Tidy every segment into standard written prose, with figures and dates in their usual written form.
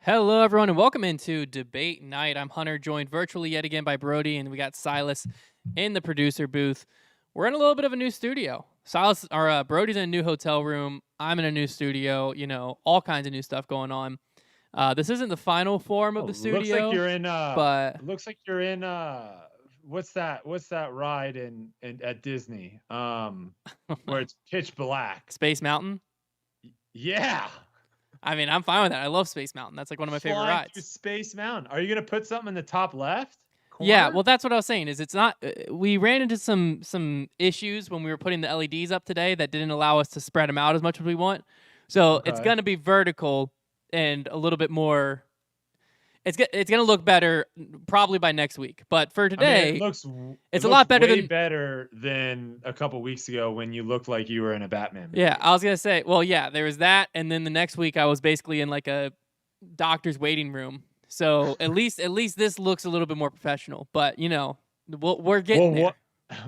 Hello, everyone, and welcome into Debate Night. I'm Hunter, joined virtually yet again by Brodie, and we got Silas in the producer booth. We're in a little bit of a new studio. Brodie's in a new hotel room. I'm in a new studio. You know, all kinds of new stuff going on. This isn't the final form of the Looks like studio, you're in but looks like you're in what's that ride in at Disney? Where it's pitch black. Space Mountain. Yeah. I mean, I'm fine with that. I love Space Mountain. That's like one of my favorite Flying through rides. Space Mountain. Are you going to put something in the top left Yeah, corner? well, that's what I was saying. Is it's not. We ran into some issues when we were putting the LEDs up today that didn't allow us to spread them out as much as we want. So it's Okay. gonna be vertical and a little bit more. It's gonna look better probably by next week. But for I mean, today, it it's a looks lot better way than. better than a couple weeks ago when you looked like you were in a Batman movie. Yeah, I was gonna say. Well, yeah, there was that, and then the next week I was basically in like a doctor's waiting room. So at least this looks a little bit more professional. But you know, we're getting there.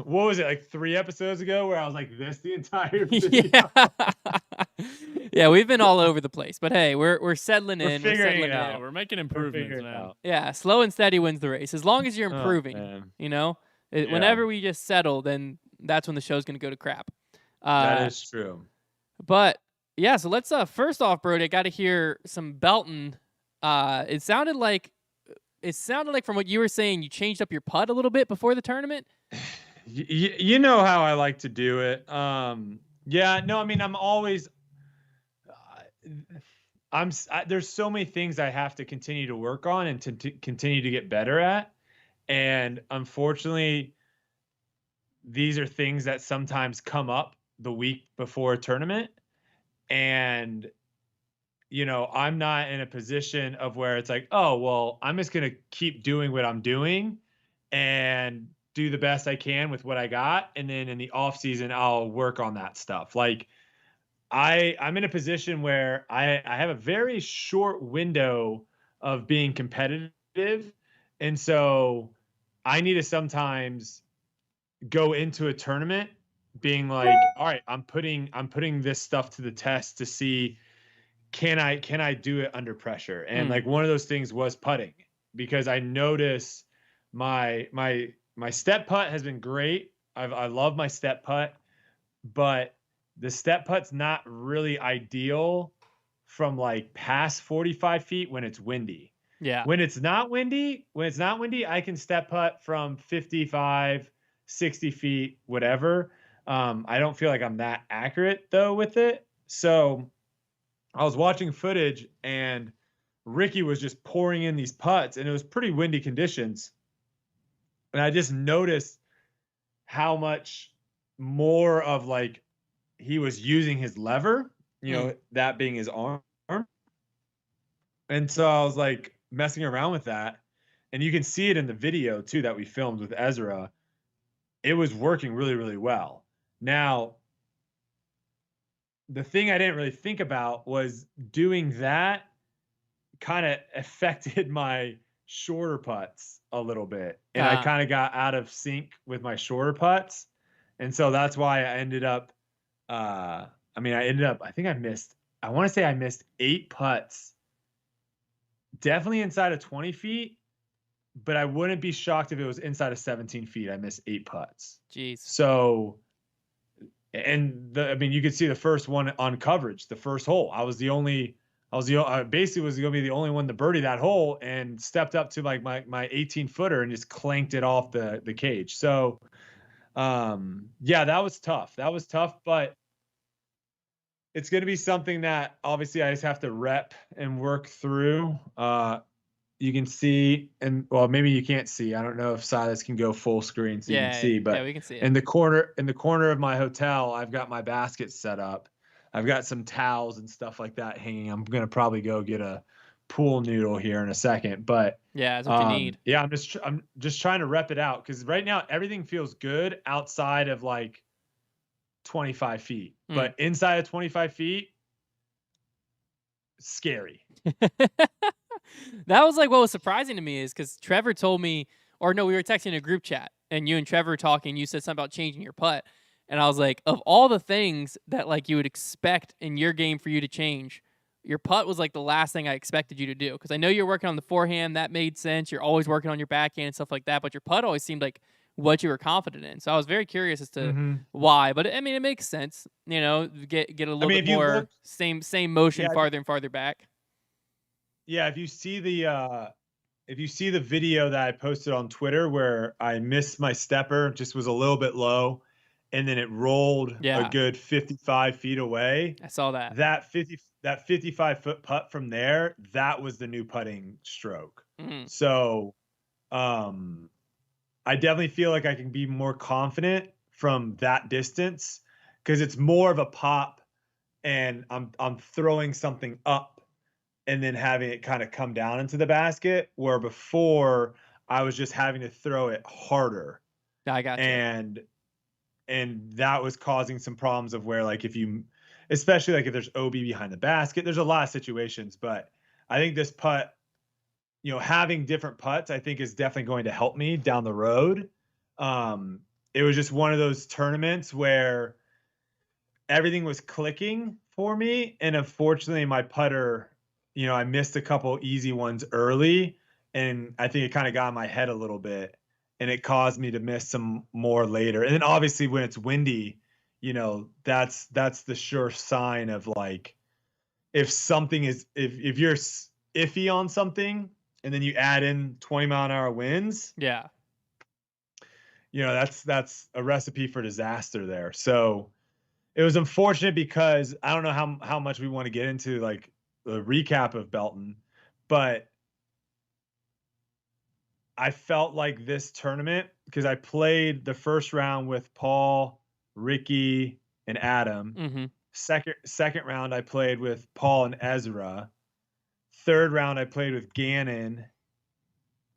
What was it, like 3 episodes ago where I was like this the entire video? Yeah. Yeah, we've been all over the place, but hey, we're settling We're in. figuring We're settling it out. in. We're making We're improvements, figuring it man. out. Yeah, slow and steady wins the race. As long as you're Oh, improving, man. you know. Yeah. Whenever we just settle, then that's when the show's gonna go to crap. That is true. But yeah, so let's first off, Brodie, I got to hear some belting. It sounded like from what you were saying, you changed up your putt a little bit before the tournament. You know how I like to do it. Yeah, no, I mean, I'm always, there's so many things I have to continue to work on and to continue to get better at. And unfortunately, these are things that sometimes come up the week before a tournament. And, you know, I'm not in a position of where it's like, oh, well, I'm just going to keep doing what I'm doing and do the best I can with what I got. And then in the off season, I'll work on that stuff. Like I'm in a position where I have a very short window of being competitive. And so I need to sometimes go into a tournament being like, all right, I'm putting this stuff to the test to see can I do it under pressure? And like one of those things was putting, because I notice my step putt has been great. I love my step putt, but the step putt's not really ideal from like past 45 feet when it's windy. Yeah. When it's not windy, I can step putt from 55, 60 feet, whatever. I don't feel like I'm that accurate though with it. So I was watching footage and Ricky was just pouring in these putts and it was pretty windy conditions. And I just noticed how much more of like he was using his lever, you know, that being his arm. And so I was like messing around with that. And you can see it in the video too that we filmed with Ezra. It was working really, really well. Now, the thing I didn't really think about was doing that kind of affected my shorter putts a little bit. And I kind of got out of sync with my shorter putts. And so that's why I ended up, I want to say I missed 8 putts. Definitely inside of 20 feet, but I wouldn't be shocked if it was inside of 17 feet. I missed 8 putts. Jeez. So, and you could see the first one on coverage, the first hole. I basically was going to be the only one to birdie that hole and stepped up to like my 18 footer and just clanked it off the cage. So, yeah, that was tough. But it's going to be something that obviously I just have to rep and work through. You can see, and well, maybe you can't see. I don't know if Silas can go full screen so you can see, but yeah, we can see it. in the corner of my hotel, I've got my basket set up. I've got some towels and stuff like that hanging. I'm going to probably go get a pool noodle here in a second, but yeah, that's what you need. Yeah, I'm just trying to rep it out because right now everything feels good outside of like 25 feet, but inside of 25 feet, scary. That was like what was surprising to me is because Trevor told me, or no, we were texting in a group chat and you and Trevor were talking. You said something about changing your putt, and I was like, of all the things that like you would expect in your game for you to change, your putt was like the last thing I expected you to do, because I know you're working on the forehand. That made sense. You're always working on your backhand and stuff like that, but your putt always seemed like what you were confident in. So I was very curious as to Mhm. why. But I mean, it makes sense. You know, get a I little mean, bit if you more look, same motion yeah, farther and farther back. yeah, if you see the video that I posted on Twitter where I missed my stepper, just was a little bit low, and then it rolled a Yeah, good 55 feet away. I saw that. That 55-foot putt from there, that was the new putting stroke. Mhm. So, um, I definitely feel like I can be more confident from that distance because it's more of a pop, and I'm throwing something up and then having it kind of come down into the basket, where before I was just having to throw it harder. I got you. And that was causing some problems of where, like, if you, especially like if there's OB behind the basket, there's a lot of situations, but I think this putt, having different putts, I think is definitely going to help me down the road. It was just one of those tournaments where everything was clicking for me, and unfortunately my putter, I missed a couple easy ones early, and I think it kind of got in my head a little bit, and it caused me to miss some more later. And then obviously when it's windy, that's the sure sign of, like, if something is, if you're iffy on something and then you add in 20-mile-an-hour winds, Yeah. that's a recipe for disaster there. So it was unfortunate because I don't know how much we want to get into, like, the recap of Belton, but I felt like this tournament, because I played the first round with Paul, Ricky, and Adam. Mhm. Second round I played with Paul and Ezra. Third round I played with Gannon,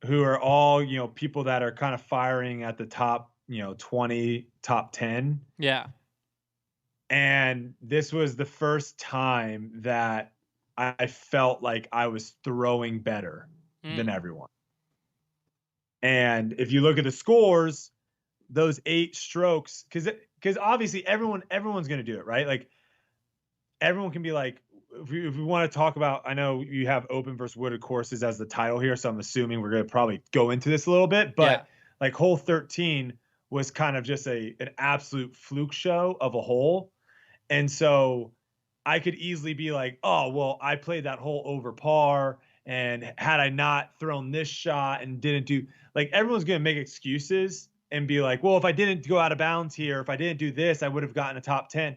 who are all, people that are kind of firing at the top, 20, top 10. Yeah. And this was the first time that I felt like I was throwing better than Mm. everyone. And if you look at the scores, those 8 strokes, because obviously everyone's going to do it, right? Like, everyone can be like, if we want to talk about, I know you have open versus wooded courses as the title here, so I'm assuming we're going to probably go into this a little bit, Yeah. but like hole 13 was kind of just an absolute fluke show of a hole. And so I could easily be like, oh, well, I played that hole over par. And had I not thrown this shot and didn't do, like, everyone's going to make excuses and be like, well, if I didn't go out of bounds here, if I didn't do this, I would have gotten a top 10.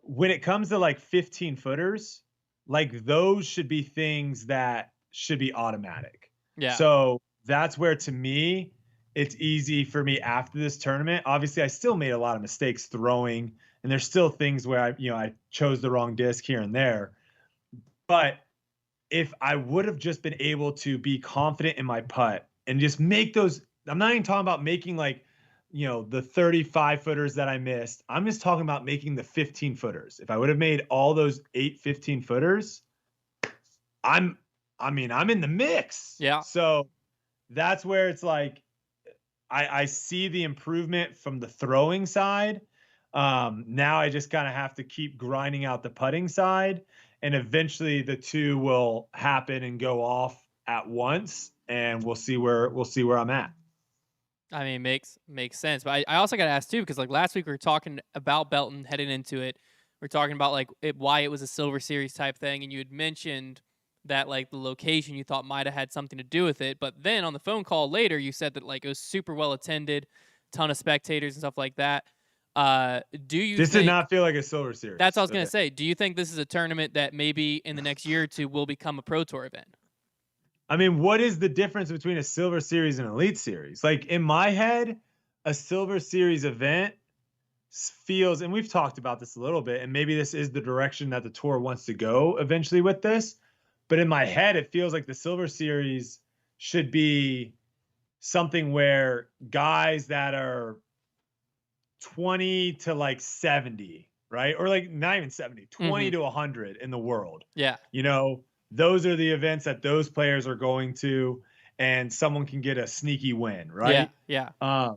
When it comes to like 15 footers, like, those should be things that should be automatic. Yeah. So that's where, to me, it's easy for me after this tournament. Obviously, I still made a lot of mistakes throwing, and there's still things where I chose the wrong disc here and there. But if I would have just been able to be confident in my putt and just make those, I'm not even talking about making, like, the 35 footers that I missed. I'm just talking about making the 15 footers. If I would have made all those 8 15 footers, I'm in the mix. Yeah. So that's where it's like, I see the improvement from the throwing side. Now I just kind of have to keep grinding out the putting side, and eventually the two will happen and go off at once, and we'll see where I'm at. I mean, makes sense. But I also got to ask too, because like last week we were talking about Belton heading into it. We're talking about like why it was a Silver Series type thing, and you had mentioned that like the location you thought might have had something to do with it. But then on the phone call later, you said that like it was super well attended, ton of spectators and stuff like that. Do you This did think not feel like a Silver that's what I Series was gonna event. say? Do you think this is a tournament that maybe in the next year or two will become a Pro Tour event? I mean, what is the difference between a Silver Series and Elite Series? Like, in my head, a Silver Series event feels, and we've talked about this a little bit, and maybe this is the direction that the tour wants to go eventually with this, but in my head, it feels like the Silver Series should be something where guys that are 20 to like 70, right? Or like not even 70, 20 Mm-hmm. to 100 in the world. Yeah. Those are the events that those players are going to, and someone can get a sneaky win, Yeah. right? Yeah.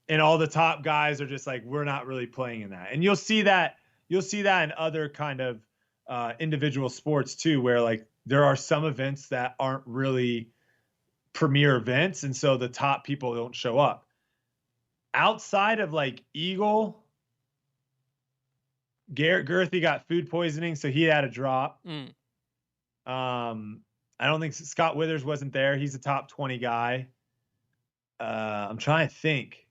And all the top guys are just like, we're not really playing in that. And you'll see that in other kind of individual sports too, where like there are some events that aren't really premier events, and so the top people don't show up. Outside of like Eagle, Garrett Gurthey got food poisoning, so he had a drop. Mm. I don't think Scott Withers wasn't there. He's a top 20 guy. I'm trying to think.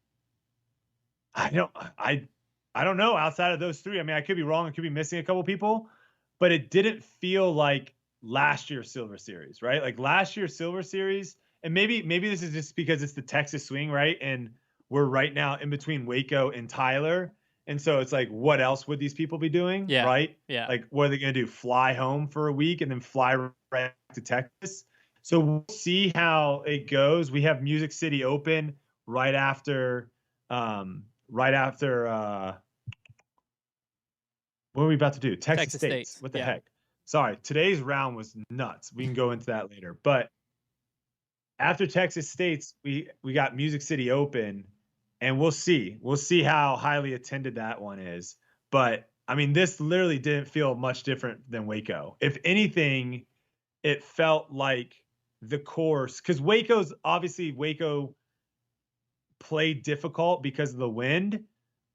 I don't know outside of those three. I mean, I could be wrong. I could be missing a couple people, but it didn't feel like last year's Silver Series, right? Like last year's Silver Series, and maybe this is just because it's the Texas swing, right? And we're right now in between Waco and Tyler. And so it's like, what else would these people be doing, Yeah. right? Yeah. Like, what are they going to do? Fly home for a week and then fly right back to Texas? So we'll see how it goes. We have Music City Open right after what are we about to do? Texas States. What the heck? Sorry, today's round was nuts. We can go into that later. But after Texas States, we got Music City Open, and we'll see. We'll see how highly attended that one is. But I mean, this literally didn't feel much different than Waco. If anything, it felt like the course, because Waco played difficult because of the wind,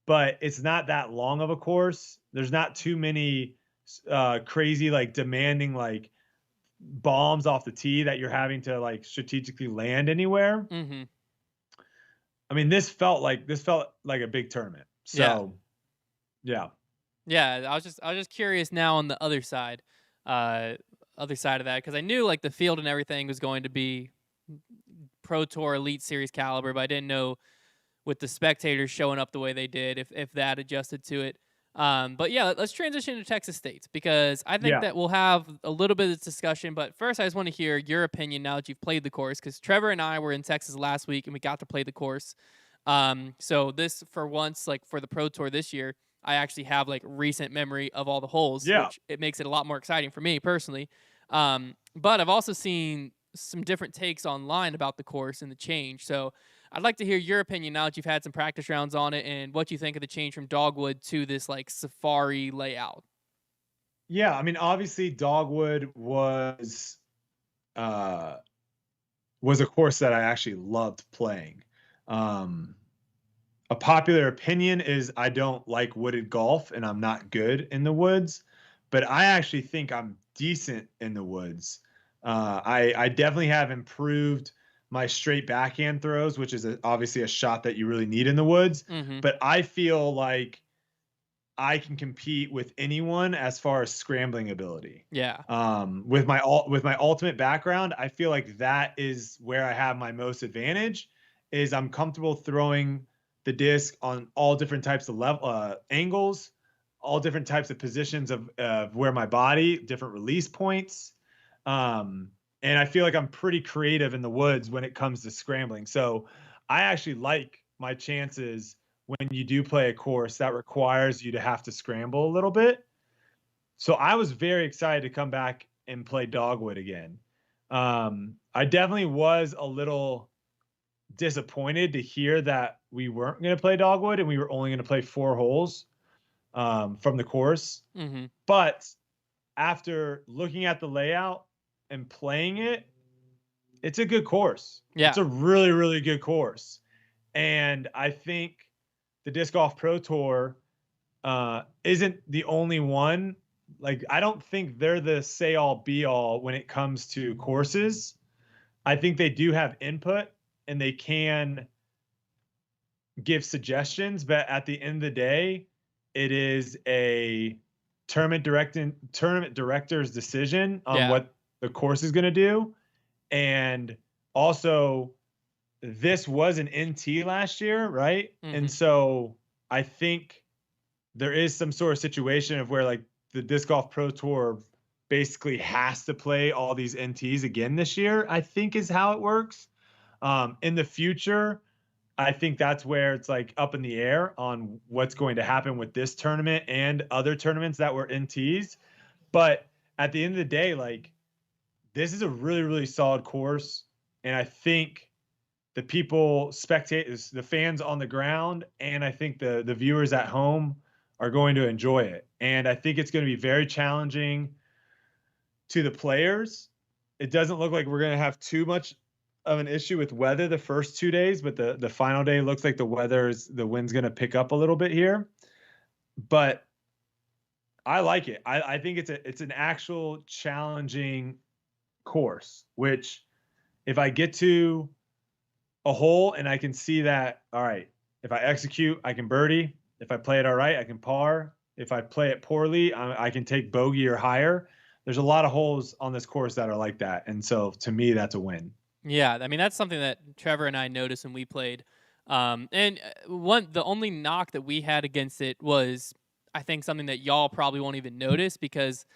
but it's not that long of a course. There's not too many crazy, like demanding, like bombs off the tee that you're having to like strategically land anywhere. Mm-hmm. I mean, this felt like a big tournament. So, yeah. I was just curious now on the other side of that, because I knew like the field and everything was going to be Pro Tour Elite Series caliber, but I didn't know with the spectators showing up the way they did if that adjusted to it. But yeah, let's transition to Texas State, because I think that we'll have a little bit of this discussion. But first, I just want to hear your opinion now that you've played the course, because Trevor and I were in Texas last week and we got to play the course. So this, for once, like for the Pro Tour this year, I actually have like recent memory of all the holes, which it makes it a lot more exciting for me personally. But I've also seen some different takes online about the course and the change. So I'd like to hear your opinion now that you've had some practice rounds on it, and what you think of the change from Dogwood to this like safari layout. Yeah, I mean, obviously Dogwood was a course that I actually loved playing. A popular opinion is I don't like wooded golf and I'm not good in the woods, but I actually think I'm decent in the woods. I definitely have improved my straight backhand throws, which is obviously a shot that you really need in the woods. Mm-hmm. But I feel like I can compete with anyone as far as scrambling ability. Yeah. With my ultimate background, I feel like that is where I have my most advantage. Is I'm comfortable throwing the disc on all different types of angles, all different types of positions of where my body, different release points. And I feel like I'm pretty creative in the woods when it comes to scrambling. So I actually like my chances when you do play a course that requires you to have to scramble a little bit. So I was very excited to come back and play Dogwood again. I definitely was a little disappointed to hear that we weren't going to play Dogwood and we were only going to play 4 holes from the course. Mm-hmm. But after looking at the layout and playing it, it's a good course. Yeah. It's a really, really good course. And I think the Disc Golf Pro Tour isn't the only one. Like, I don't think they're the say all be all when it comes to courses. I think they do have input and they can give suggestions, but at the end of the day, it is a tournament director's decision on what the course is going to do. And also, this was an NT last year, right? Mm-hmm. And so I think there is some sort of situation of where like the Disc Golf Pro Tour basically has to play all these NTs again this year, I think is how it works. In the future, I think that's where it's like up in the air on what's going to happen with this tournament and other tournaments that were NTs. But at the end of the day, like, this is a really, really solid course. And I think the people, spectators, the fans on the ground, and I think the viewers at home are going to enjoy it. And I think it's going to be very challenging to the players. It doesn't look like we're going to have too much of an issue with weather the first 2 days, but the final day looks like the wind's going to pick up a little bit here. But I like it. I think it's an actual challenging course, which if I get to a hole and I can see that, all right, if I execute, I can birdie. If I play it all right, I can par. If I play it poorly, I can take bogey or higher. There's a lot of holes on this course that are like that. And so to me, that's a win. Yeah, I mean that's something that Trevor and I noticed when we played. The only knock that we had against it was, I think, something that y'all probably won't even notice because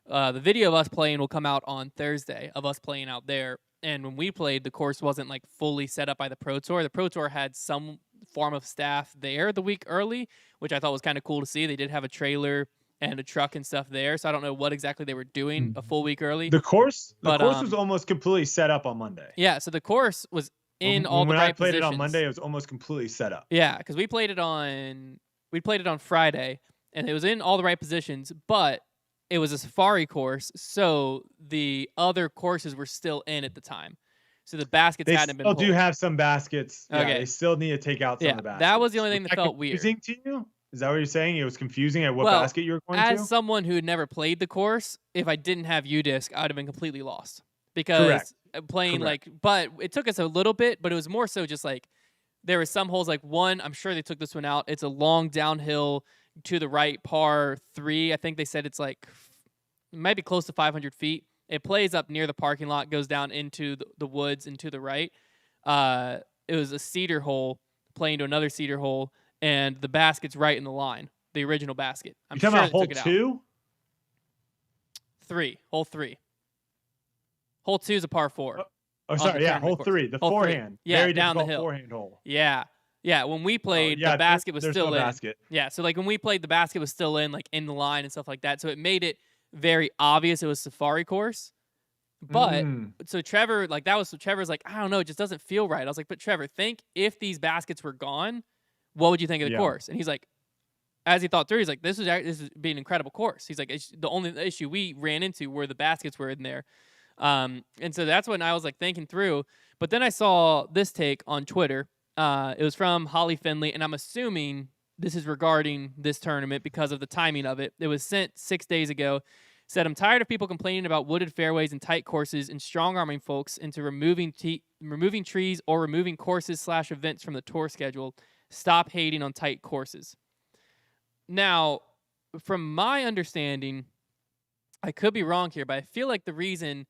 the video of us playing will come out on Thursday of us playing out there. And when we played, the course wasn't like fully set up by the Pro Tour. The Pro Tour had some form of staff there the week early, which I thought was kind of cool to see. They did have a trailer and a truck and stuff there, so I don't know what exactly they were doing a full week early. The course was almost completely set up on Monday. Yeah, so the course was in all the when right I played positions. it on Monday, it was almost completely set up. Yeah, because we played it on Friday, and it was in all the right positions, but it was a safari course, so the other courses were still in at the time. So the baskets hadn't been pulled. They still do have some baskets. Okay. Yeah, they still need to take out some of the baskets. That was the only thing that felt weird. Confusing to you? Is that what you're saying? It was confusing at what basket you were going to? As someone who had never played the course, if I didn't have UDisc, I would have been completely lost. Because playing but it took us a little bit, but it was more so just like there were some holes like one, I'm sure they took this one out. It's a long downhill to the right, par 3. I think they said it's like, it might be close to 500 feet. It plays up near the parking lot, goes down into the woods and to the right. It was a cedar hole playing to another cedar hole, and the basket's right in the line, the original basket. I'm sure about they took hole it 2? out. 3, hole 3. Hole 2 is a par 4. Oh, sorry, yeah, hole 3, the forehand. Yeah, very down the difficult hill. Forehand hole. Yeah. Yeah, when we played, the basket was still in. Basket. Yeah, so like when we played, the basket was still in, like in the line and stuff like that. So it made it very obvious it was safari course. But so Trevor, like Trevor's like, I don't know, it just doesn't feel right. I was like, but Trevor, think if these baskets were gone, what would you think of the course? And he's like, as he thought through, he's like, this is be an incredible course. He's like, the only issue we ran into were the baskets were in there. And so that's when I was like thinking through. But then I saw this take on Twitter. It was from Holly Finley, and I'm assuming this is regarding this tournament because of the timing of it. It was sent 6 days ago. Said, I'm tired of people complaining about wooded fairways and tight courses and strong-arming folks into removing trees or removing courses/events from the tour schedule. Stop hating on tight courses. Now, from my understanding, I could be wrong here, but I feel like the reason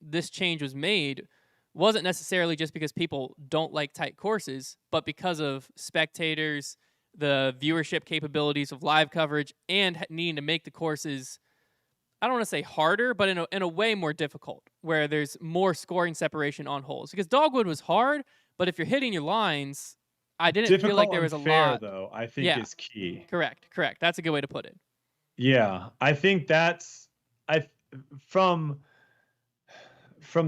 this change was made wasn't necessarily just because people don't like tight courses, but because of spectators, the viewership capabilities of live coverage, and needing to make the courses, I don't want to say harder, but in a way more difficult, where there's more scoring separation on holes. Because Dogwood was hard, but if you're hitting your lines, I didn't feel like there was a lot. Though, I think is key. Correct. That's a good way to put it. Yeah, I think that's from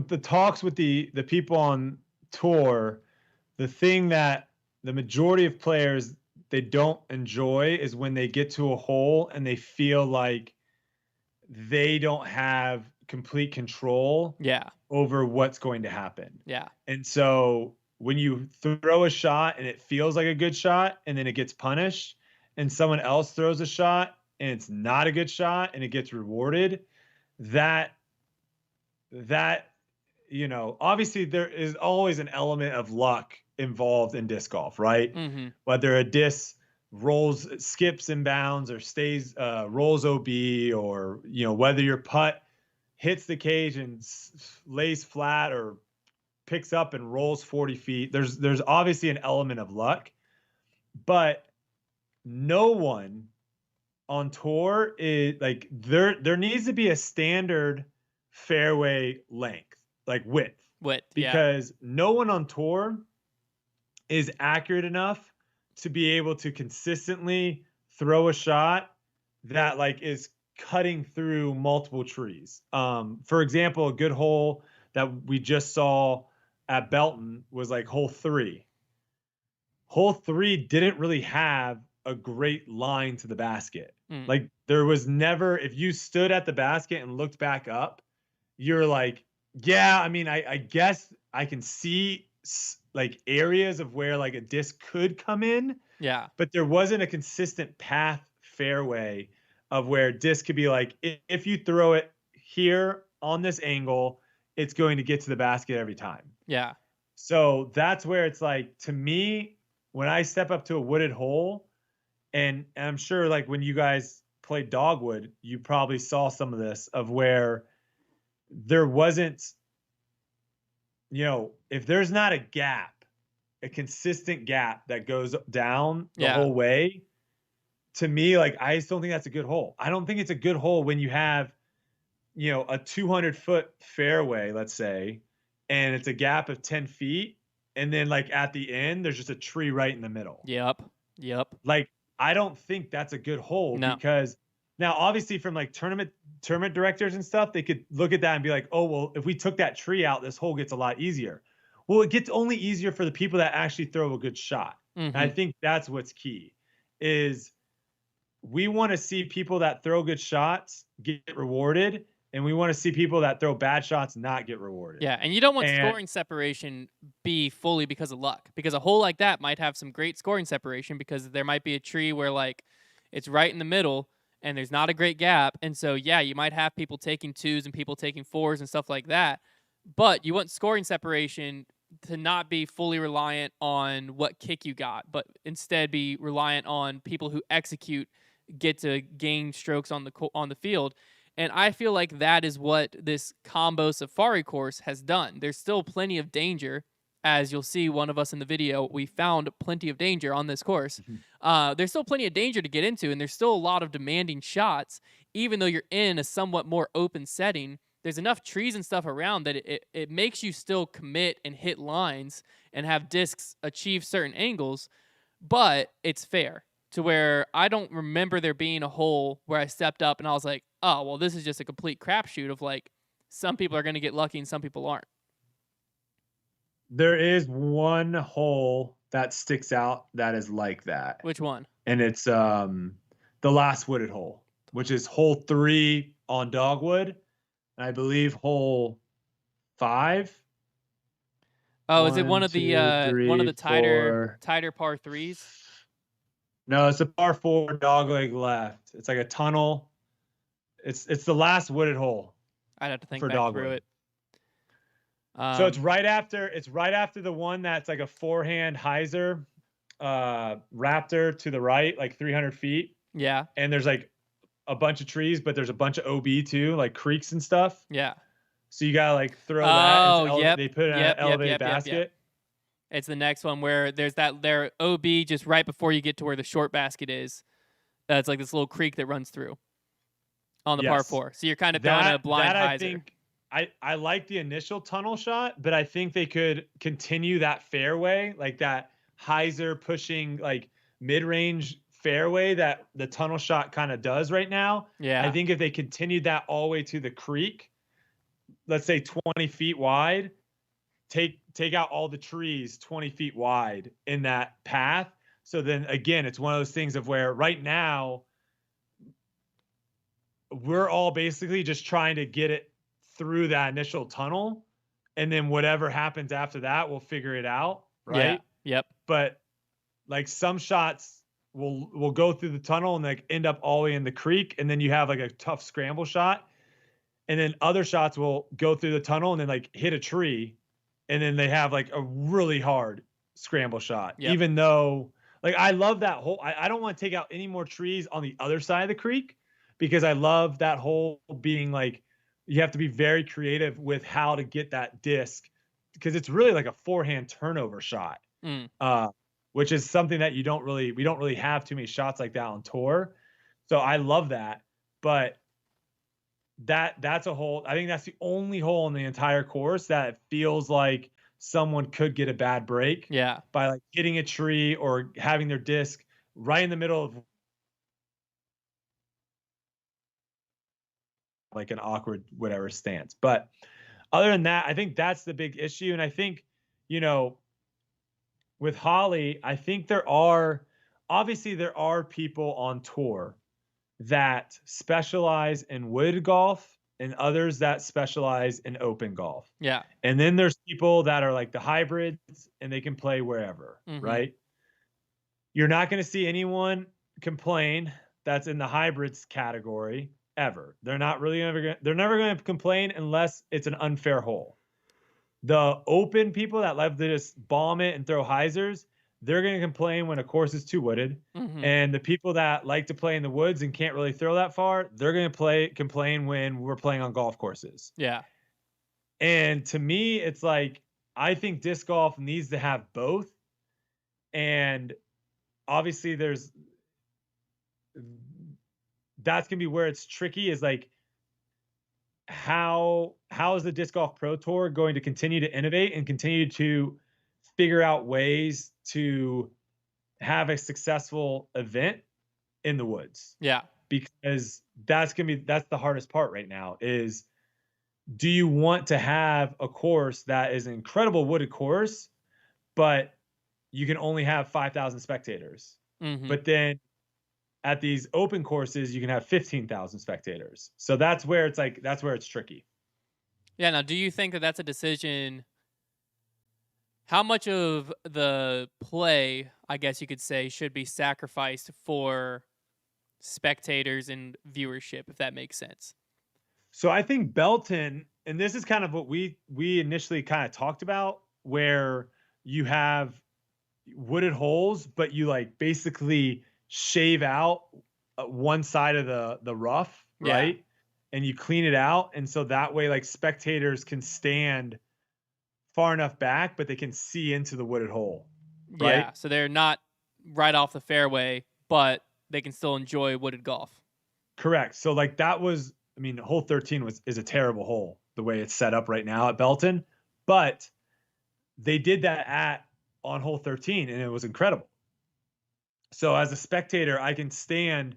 the talks with the people on tour, the thing that the majority of players they don't enjoy is when they get to a hole and they feel like they don't have complete control over what's going to happen. Yeah. And so when you throw a shot and it feels like a good shot and then it gets punished, and someone else throws a shot and it's not a good shot and it gets rewarded, that obviously there is always an element of luck involved in disc golf, right? Mm-hmm. Whether a disc skips in bounds or stays rolls OB, or whether your putt hits the cage and lays flat or picks up and rolls 40 feet. There's obviously an element of luck, but no one on tour is like there needs to be a standard fairway length, like width, because no one on tour is accurate enough to be able to consistently throw a shot that like is cutting through multiple trees. For example, a good hole that we just saw at Belton was like hole 3. Hole 3 didn't really have a great line to the basket. Mm. Like there was never, if you stood at the basket and looked back up, you're like, yeah, I mean, I guess I can see like areas of where like a disc could come in, Yeah. but there wasn't a consistent path fairway of where disc could be like, if you throw it here on this angle, it's going to get to the basket every time. Yeah. So that's where it's like, to me, when I step up to a wooded hole, and I'm sure like when you guys played dogwood, you probably saw some of this of where there wasn't, if there's not a gap, a consistent gap that goes down the Yeah. whole way, to me, like, I just don't think that's a good hole. I don't think it's a good hole when you have, a 200-foot fairway, let's say, and it's a gap of 10 feet. And then, like, at the end, there's just a tree right in the middle. Yep. Yep. Like, I don't think that's a good hole No. because now, obviously, from like tournament directors and stuff, they could look at that and be like, oh, well, if we took that tree out, this hole gets a lot easier. Well, it gets only easier for the people that actually throw a good shot. And I think that's what's key is we want to see people that throw good shots get rewarded, and we want to see people that throw bad shots not get rewarded. Yeah, and you don't want And scoring separation be fully because of luck, because a hole like that might have some great scoring separation because there might be a tree where like it's right in the middle and there's not a great gap, and so yeah, you might have people taking twos and people taking fours and stuff like that, but you want scoring separation to not be fully reliant on what kick you got, but instead be reliant on people who execute get to gain strokes on the field. And I feel like that is what this combo safari course has done. There's still plenty of danger. As you'll see, one of us in the video, we found plenty of danger on this course. There's still plenty of danger to get into, and there's still a lot of demanding shots. Even though you're in a somewhat more open setting, there's enough trees and stuff around that it makes you still commit and hit lines and have discs achieve certain angles, but it's fair to where I don't remember there being a hole where I stepped up and I was like, oh, well, this is just a complete crapshoot of like, some people are going to get lucky and some people aren't. there is one hole that sticks out that is like that. Which one? And it's the last wooded hole, which is hole 3 on dogwood. And I believe hole 5. Oh, is it one of the four. tighter par threes? No, it's a par 4 dogleg left. It's like a tunnel. It's the last wooded hole. I'd have to think for back dogwood. through it. So it's right after the one that's like a forehand hyzer raptor to the right, like 300 feet. Yeah. And there's like a bunch of trees, but there's a bunch of OB too, like creeks and stuff. Yeah. So you gotta like throw that. Oh, yep. They put it in an elevated basket. It's the next one where there's their OB just right before you get to where the short basket is. It's like this little creek that runs through on the par 4. So you're kind of throwing a blind hyzer. I think I like the initial tunnel shot, but I think they could continue that fairway, like that hyzer pushing like mid-range fairway that the tunnel shot kind of does right now. Yeah. I think if they continued that all the way to the creek, let's say 20 feet wide, take out all the trees 20 feet wide in that path. So then again, it's one of those things of where right now we're all basically just trying to get it through that initial tunnel, and then whatever happens after that, we'll figure it out, right? Yeah. Yep. But like some shots will go through the tunnel and like end up all the way in the creek, and then you have like a tough scramble shot, and then other shots will go through the tunnel and then like hit a tree, and then they have like a really hard scramble shot. Yep. Even though like I love that hole, I don't want to take out any more trees on the other side of the creek because I love that hole being like, you have to be very creative with how to get that disc because it's really like a forehand turnover shot, which is something that we don't really have too many shots like that on tour. So I love that, but that's a hole. I think that's the only hole in the entire course that it feels like someone could get a bad break. Yeah. By like hitting a tree or having their disc right in the middle of like an awkward whatever stance. But other than that, I think that's the big issue. And I think, with Holly, I think there are obviously there are people on tour that specialize in wood golf and others that specialize in open golf. Yeah. And then there's people that are like the hybrids and they can play wherever, Mm-hmm. right? You're not going to see anyone complain that's in the hybrids category ever. They're never going to complain unless it's an unfair hole. The open people that love to just bomb it and throw hyzers, they're going to complain when a course is too wooded. Mm-hmm. And the people that like to play in the woods and can't really throw that far, they're going to complain when we're playing on golf courses. Yeah. And to me, it's like I think disc golf needs to have both. And obviously that's going to be where it's tricky is like how is the disc golf pro tour going to continue to innovate and continue to figure out ways to have a successful event in the woods? Yeah. Because that's the hardest part right now is, do you want to have a course that is an incredible wooded course, but you can only have 5,000 spectators? Mm-hmm. But then at these open courses, you can have 15,000 spectators. So that's where it's tricky. Yeah. Now, do you think that that's a decision? How much of the play, I guess you could say, should be sacrificed for spectators and viewership, if that makes sense? So I think Belton, and this is kind of what we initially kind of talked about, where you have wooded holes, but you like basically shave out one side of the rough, Yeah. right? And you clean it out, and so that way, like spectators can stand far enough back, but they can see into the wooded hole, Yeah. right? So they're not right off the fairway, but they can still enjoy wooded golf. Correct. So like that was, I mean, hole 13 is a terrible hole the way it's set up right now at Belton, but they did that on hole 13 and it was incredible. So as a spectator, I can stand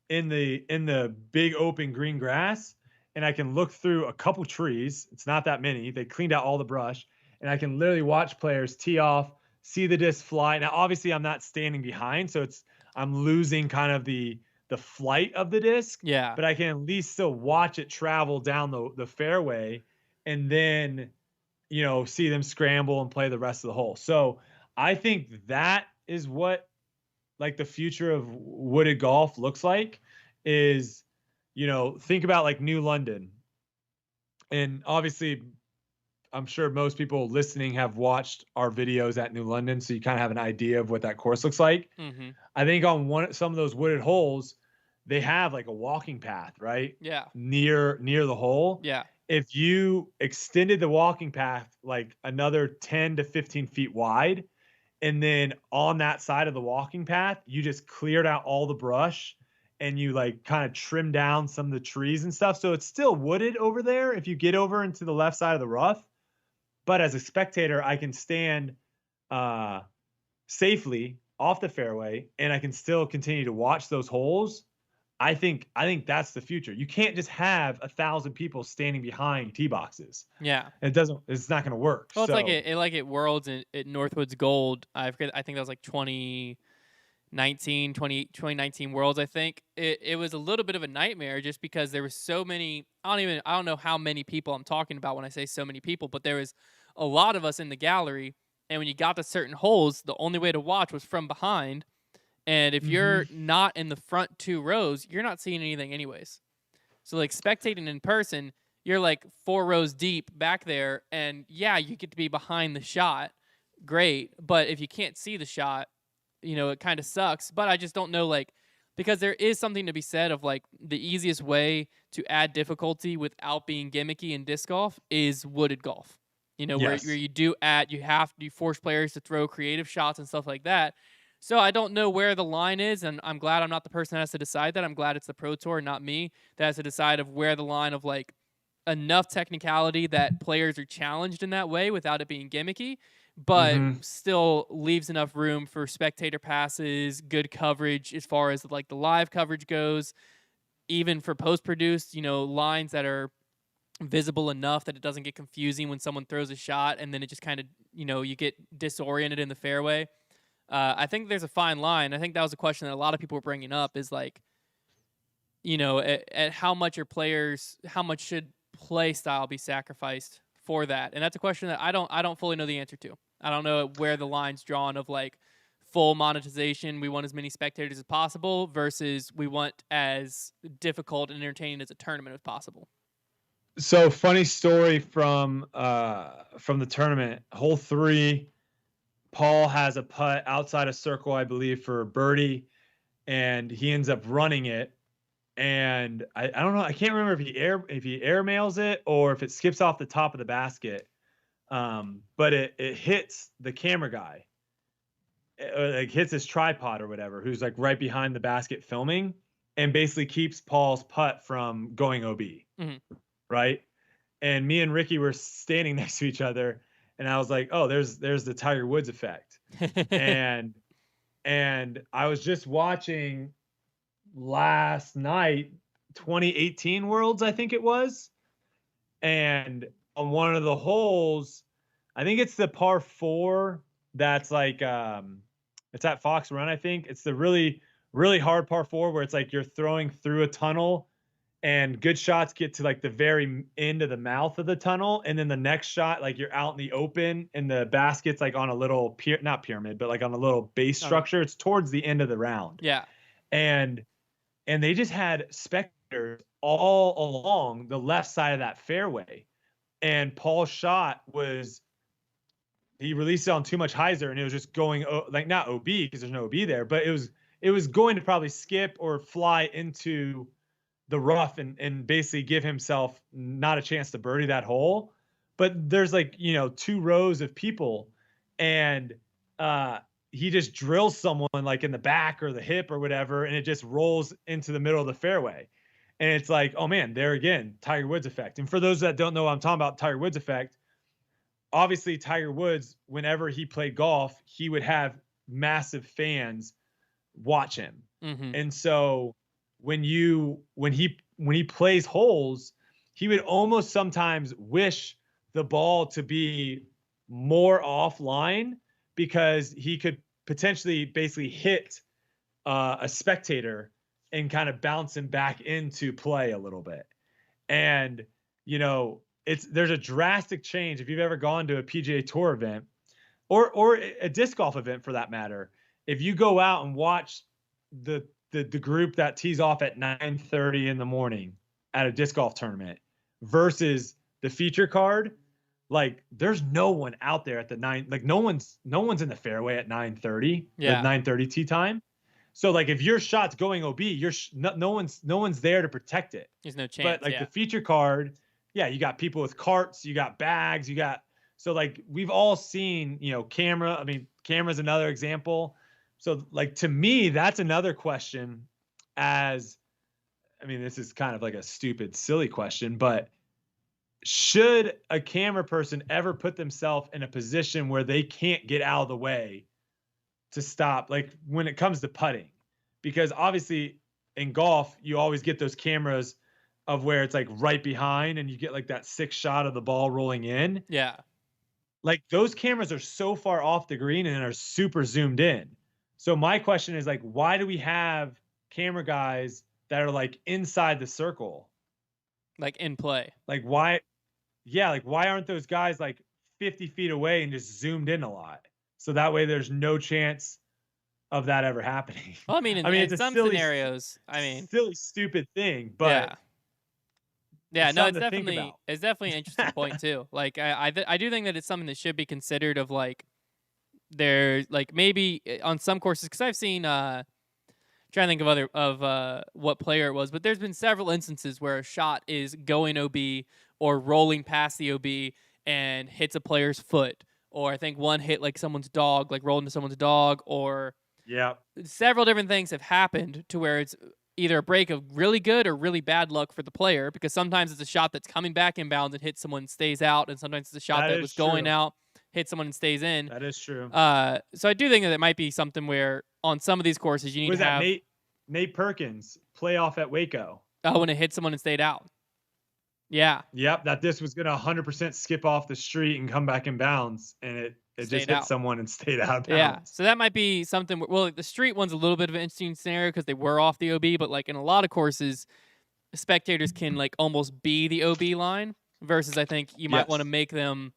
in the big open green grass and I can look through a couple trees. It's not that many. They cleaned out all the brush and I can literally watch players tee off, see the disc fly. Now obviously I'm not standing behind, so I'm losing kind of the flight of the disc, Yeah. but I can at least still watch it travel down the fairway and then see them scramble and play the rest of the hole. So I think that is what like the future of wooded golf looks like is, think about like New London. And obviously I'm sure most people listening have watched our videos at New London, so you kind of have an idea of what that course looks like. Mm-hmm. I think on some of those wooded holes, they have like a walking path, right? Yeah. Near the hole. Yeah. If you extended the walking path like another 10 to 15 feet wide, and then on that side of the walking path, you just cleared out all the brush and you like kind of trimmed down some of the trees and stuff. So it's still wooded over there if you get over into the left side of the rough. But as a spectator, I can stand safely off the fairway and I can still continue to watch those holes. I think that's the future. You can't just have 1,000 people standing behind tee boxes. Yeah. It's not going to work. Well, it's so, like it Worlds at Northwoods Gold. I think that was like 2019 Worlds. I think it was a little bit of a nightmare just because there was so many. I don't know how many people I'm talking about when I say so many people, but there was a lot of us in the gallery. And when you got to certain holes, the only way to watch was from behind. And if you're not in the front two rows, you're not seeing anything anyways. So like spectating in person, you're like 4 rows deep back there, and yeah, you get to be behind the shot. Great. But if you can't see the shot, it kind of sucks. But I just don't know, like, because there is something to be said of like the easiest way to add difficulty without being gimmicky in disc golf is wooded golf. Where you force players to throw creative shots and stuff like that. So I don't know where the line is, and I'm glad I'm not the person that has to decide that. I'm glad it's the Pro Tour, not me, that has to decide of where the line of like enough technicality that players are challenged in that way without it being gimmicky, but still leaves enough room for spectator passes, good coverage as far as like the live coverage goes, even for post-produced, lines that are visible enough that it doesn't get confusing when someone throws a shot and then it just kind of, you get disoriented in the fairway. I think there's a fine line. I think that was a question that a lot of people were bringing up is like, at how much how much should play style be sacrificed for that? And that's a question that I don't fully know the answer to. I don't know where the line's drawn of like full monetization. We want as many spectators as possible versus we want as difficult and entertaining as a tournament as possible. So funny story from the tournament. Hole 3, Paul has a putt outside a circle, I believe, for birdie, and he ends up running it. And I don't know, I can't remember if he air mails it or if it skips off the top of the basket. But it hits the camera guy. It like hits his tripod or whatever, who's like right behind the basket filming, and basically keeps Paul's putt from going OB. Mm-hmm. Right. And me and Ricky were standing next to each other, and I was like, oh, there's the Tiger Woods effect. and I was just watching last night 2018 Worlds, I think it was. And on one of the holes, I think it's the par 4 that's like it's at Fox Run, I think. It's the really, really hard par 4 where it's like you're throwing through a tunnel and good shots get to like the very end of the mouth of the tunnel. And then the next shot, like you're out in the open and the basket's like on a little not pyramid, but like on a little base structure. It's towards the end of the round. Yeah. And they just had spectators all along the left side of that fairway. And Paul's shot was, he released it on too much hyzer, and it was just going like not OB because there's no OB there, but it was going to probably skip or fly into the rough and basically give himself not a chance to birdie that hole. But there's like, 2 rows of people, and he just drills someone like in the back or the hip or whatever, and it just rolls into the middle of the fairway. And it's like, oh man, there again, Tiger Woods effect. And for those that don't know what I'm talking about, Tiger Woods effect, obviously Tiger Woods, whenever he played golf, he would have massive fans watch him. Mm-hmm. And so when he plays holes, he would almost sometimes wish the ball to be more offline, because he could potentially basically hit a spectator and kind of bounce him back into play a little bit. And, there's a drastic change if you've ever gone to a PGA Tour event or a disc golf event for that matter. If you go out and watch the group that tees off at 9:30 in the morning at a disc golf tournament versus the feature card, like there's no one out there at the 9, like no one's in the fairway at 9:30, yeah, 9:30 tee time. So like if your shot's going OB, no one's there to protect it. There's no chance. But like the feature card, yeah, you got people with carts, you got bags, so like we've all seen, camera. I mean, camera's another example. So like to me, that's another question. This is kind of like a stupid, silly question, but should a camera person ever put themselves in a position where they can't get out of the way to stop, like when it comes to putting? Because obviously in golf, you always get those cameras of where it's like right behind and you get like that 6 shot of the ball rolling in. Yeah. Like those cameras are so far off the green and are super zoomed in. So my question is like, why do we have camera guys that are like inside the circle? Like in play. Like why? Yeah. Like why aren't those guys like 50 feet away and just zoomed in a lot? So that way there's no chance of that ever happening. Well, in it's some silly, scenarios, silly, stupid thing, but yeah, no, it's definitely an interesting point too. Like I do think that it's something that should be considered of like there's like maybe on some courses, because I've seen trying to think of what player it was, but there's been several instances where a shot is going OB or rolling past the OB and hits a player's foot, or I think one hit like someone's dog, like rolled into someone's dog, or several different things have happened to where it's either a break of really good or really bad luck for the player, because sometimes it's a shot that's coming back inbounds and hits someone and stays out, and sometimes it's a shot that was going out, hits someone and stays in. That is true. So I do think that it might be something where on some of these courses you need to have Nate Perkins playoff at Waco. Oh, when it hit someone and stayed out. Yeah. Yep, that this was going to 100% skip off the street and come back in bounds, and It just Stayed hit out. someone and stayed out of Yeah, bounds. so that might be something. Well, like, the street one's a little bit of an interesting scenario because they were off the OB, but like in a lot of courses, spectators can like almost be the OB line. Versus, I think you might want to Yes. make them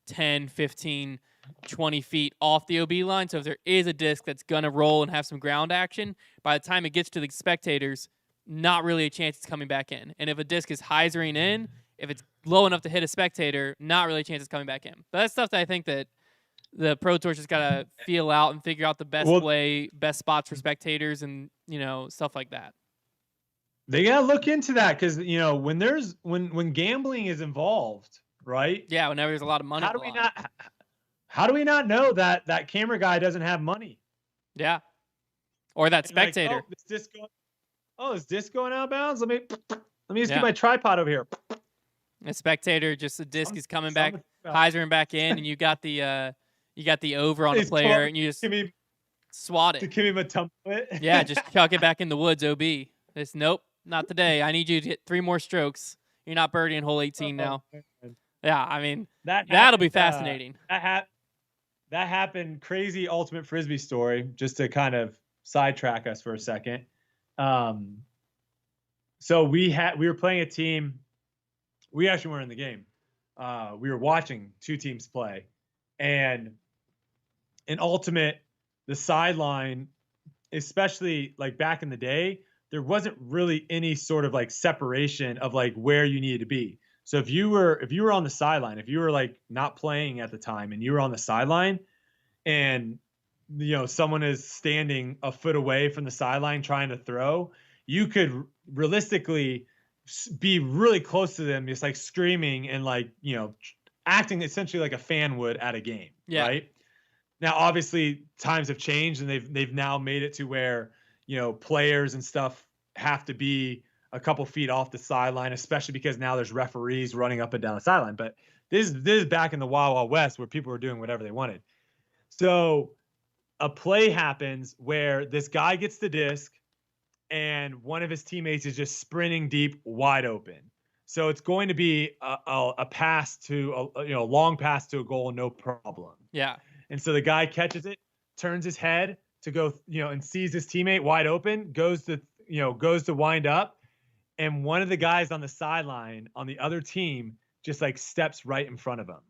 10, 15, 20 feet off the OB line. So if there is a disc that's gonna roll and have some ground action, by the time it gets to the spectators, not really a chance it's coming back in. And if a disc is hyzering in, if it's low enough to hit a spectator, not really a chance it's coming back in. But that's stuff that I think that the Pro Tour just gotta feel out and figure out the best Well, way, best spots for spectators, and stuff like that. they gotta look into that because when gambling is involved, right? Yeah, whenever there's a lot of money. How do we not? How do we not know that that camera guy doesn't have money? Yeah, or that And like, spectator. this disc going out of bounds. Let me just Yeah. get my tripod over here. A spectator, just the disc is coming back, Some- hyzering back in, and you got the over on the He's player, and you just Give me swat to it. give him a template. Yeah, just chuck it back in the woods. OB. It's nope, not today. I need you to hit 3 more strokes. You're not birdieing hole 18 now. Man. Yeah, I mean That'll be fascinating. That happened. Crazy ultimate frisbee story. Just to kind of sidetrack us for a second. So we were playing a team. We actually weren't in the game. We were watching 2 teams play, and in ultimate, the sideline, especially like back in the day, there wasn't really any sort of like separation of like where you needed to be. So if you were on the sideline, if you were like not playing at the time and you were on the sideline, and someone is standing a foot away from the sideline trying to throw, you could realistically be really close to them, just like screaming and like acting essentially like a fan would at a game. Yeah. Right now, obviously times have changed, and they've now made it to where players and stuff have to be a couple feet off the sideline, especially because now there's referees running up and down the sideline. But this is back in the Wild Wild West where people were doing whatever they wanted. So a play happens where this guy gets the disc and one of his teammates is just sprinting deep, wide open. So it's going to be a pass to a long pass to a goal, no problem. Yeah. And so the guy catches it, turns his head to go, and sees his teammate wide open, goes to wind up, and one of the guys on the sideline on the other team just like steps right in front of him.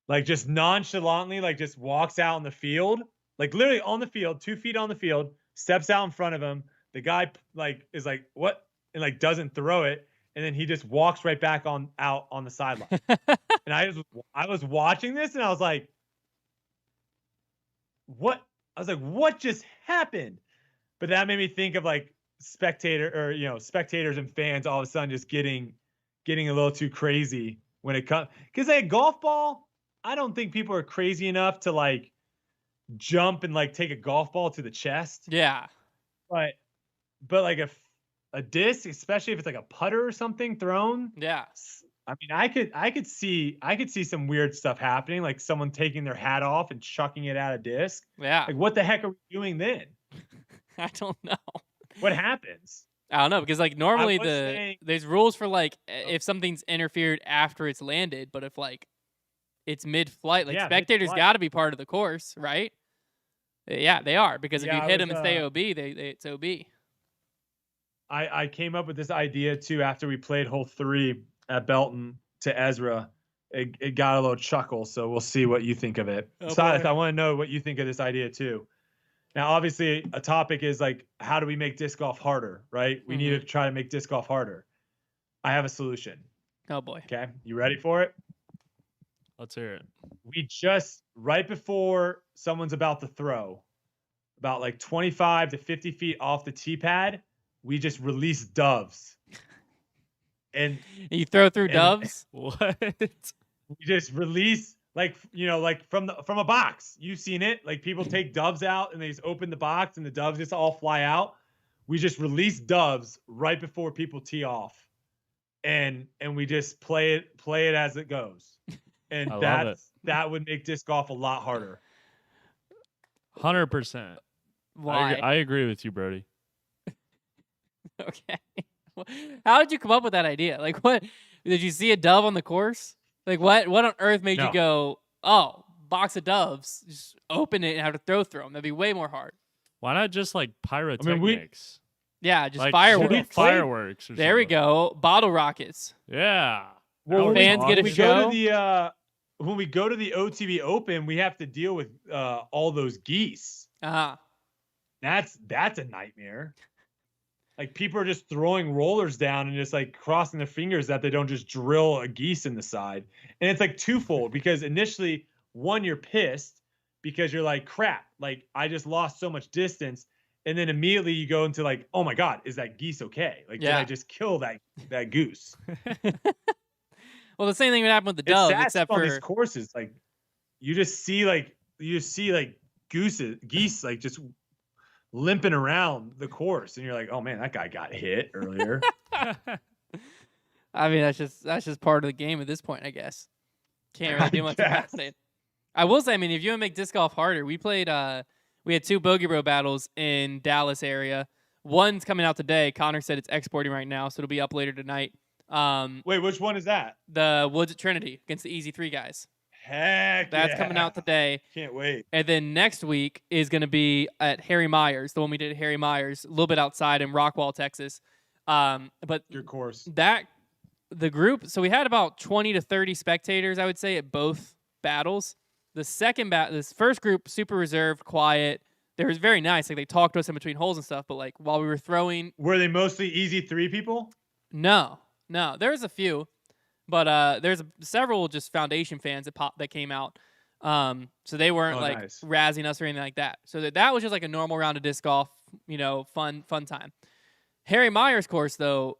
Like just nonchalantly, like just walks out on the field, like literally on the field, 2 feet on the field, steps out in front of him. The guy like is like, what? And like doesn't throw it. And then he just walks right back out on the sideline. And I was watching this and I was like, what? I was like, what just happened? But that made me think of like spectators and fans all of a sudden just getting a little too crazy when it comes, because a golf ball, I don't think people are crazy enough to like jump and like take a golf ball to the chest. Yeah. But like a disc, especially if it's like a putter or something thrown. Yeah. I mean, I could see some weird stuff happening, like someone taking their hat off and chucking it at a disc. Yeah. Like, what the heck are we doing then? I don't know. What happens? I don't know, because like normally there's rules for like if something's interfered after it's landed, but if like it's mid-flight, like spectators got to be part of the course, right? Yeah, they are, because if you hit them and stay OB, it's OB. I came up with this idea too after we played hole 3 at Belton to Ezra. It got a little chuckle, so we'll see what you think of it. Silas, I want to know what you think of this idea too. Now, obviously, a topic is like, how do we make disc golf harder, right? We need to try to make disc golf harder. I have a solution. Oh, boy. Okay. You ready for it? Let's hear it. We just, right before someone's about to throw, about like 25 to 50 feet off the tee pad, we just release doves. And you throw through doves? What? We just release, like from a box. You've seen it. Like people take doves out and they just open the box and the doves just all fly out. We just release doves right before people tee off, and we just play it as it goes. And that would make disc golf a lot harder. 100%. Why? I agree with you, Brodie. Okay. How did you come up with that idea? Like, what did you see a dove on the course? Like, what on earth made you go, oh, box of doves, just open it and have to throw through them. That'd be way more hard. Why not just like pyrotechnics? Yeah, just like fireworks. shoot fireworks. Or There we something. go. Bottle rockets. Yeah. Well, Fans get a we show. go to the when we go to the OTB Open, we have to deal with all those geese. That's a nightmare. Like people are just throwing rollers down and just like crossing their fingers that they don't just drill a geese in the side. And it's like twofold because initially, one, you're pissed because you're like, crap, like I just lost so much distance. And then immediately you go into like, oh my God, is that geese okay? Like, did I just kill that goose? Well, the same thing would happen with the It's doves, sad except on for these courses. Like you just see geese like just limping around the course, and you're like, oh man, that guy got hit earlier. I mean, that's just part of the game at this point, I guess. Can't really do much about it. I will say, I mean, if you want to make disc golf harder, we played. We had 2 Bogey Bro battles in Dallas area. One's coming out today. Connor said it's exporting right now, so it'll be up later tonight. Wait, which one is that? The Woods at Trinity against the Easy 3 guys. Heck, That's coming out today. Can't wait. And then next week is going to be at Harry Myers, the one we did at Harry Myers, a little bit outside in Rockwall, Texas. But Your course. The group, so we had about 20 to 30 spectators, I would say, at both battles. This first group, super reserved, quiet. They were very nice. Like they talked to us in between holes and stuff. But like while we were throwing, were they mostly Easy 3 people? No. There was a few, but there's several just Foundation fans that came out. So they weren't nice. razzing us or anything like that. So that was just like a normal round of disc golf, fun time. Harry Myers course though,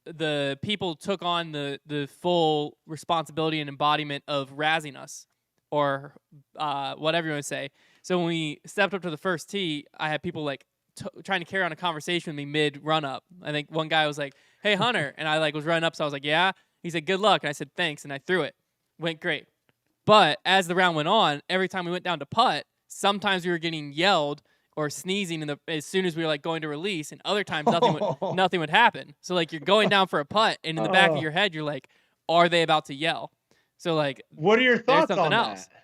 the people took on the full responsibility and embodiment of razzing us, or whatever you want to say. So when we stepped up to the first tee, I had people like trying to carry on a conversation with me mid run up. I think one guy was like, "Hey Hunter," and I was running up, so I was like, "Yeah." He said, "Good luck," and I said, "Thanks," and I threw it. Went great. But as the round went on, every time we went down to putt, sometimes we were getting yelled or sneezing as soon as we were like going to release, and other times nothing would happen. So like you're going down for a putt, and in the back of your head, you're like, "Are they about to yell?" So like, what are your thoughts something on else. that?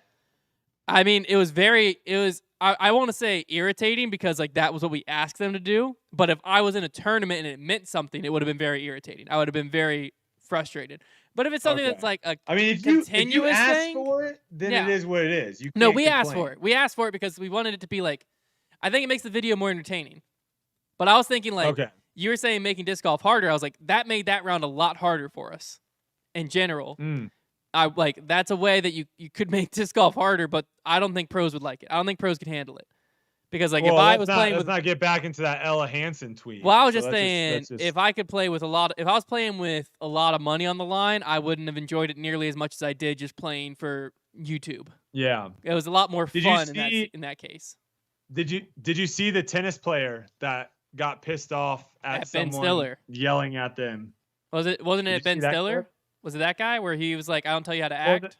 I mean, I want to say irritating because like that was what we asked them to do. But if I was in a tournament and it meant something, it would have been very irritating. I would have been very frustrated. But if it's something that's like if you ask thing, for it, then it is what it is. We asked for it. We asked for it because we wanted it to be like, I think it makes the video more entertaining. But I was thinking like, you were saying making disc golf harder. I was like, that made that round a lot harder for us in general. That's a way that you could make disc golf harder, but I don't think pros would like it. I don't think pros could handle it. Because if I was playing with, let's not get back into that Ella Hansen tweet. Well, I was just saying, if I could play with if I was playing with a lot of money on the line, I wouldn't have enjoyed it nearly as much as I did just playing for YouTube. Yeah, it was a lot more fun in that case. Did you see the tennis player that got pissed off at someone Ben Stiller yelling at them? Wasn't it Ben Stiller? Was it that guy where he was like, "I don't tell you how to act"?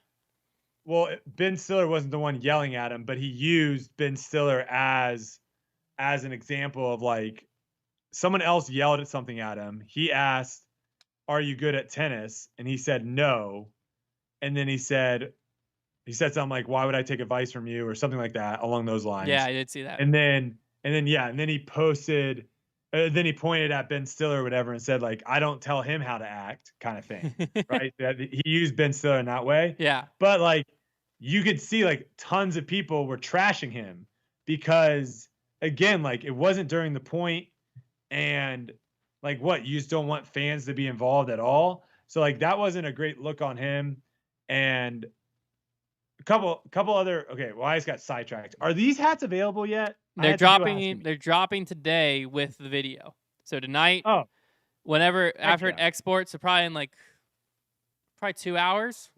Well, Ben Stiller wasn't the one yelling at him, but he used Ben Stiller as an example of like someone else yelled at something at him. He asked, "Are you good at tennis?" And he said no. And then he said something like, "Why would I take advice from you?" or something like that along those lines. Yeah, I did see that. And then he posted. Then he pointed at Ben Stiller or whatever and said, like, "I don't tell him how to act," kind of thing, right? He used Ben Stiller in that way. Yeah. But, like, you could see, like, tons of people were trashing him because, again, like, it wasn't during the point and, like, you just don't want fans to be involved at all. So, like, that wasn't a great look on him. And a couple other – okay, well, I just got sidetracked. Are these hats available yet? They're dropping today with the video. So tonight, after it exports, so probably in probably 2 hours,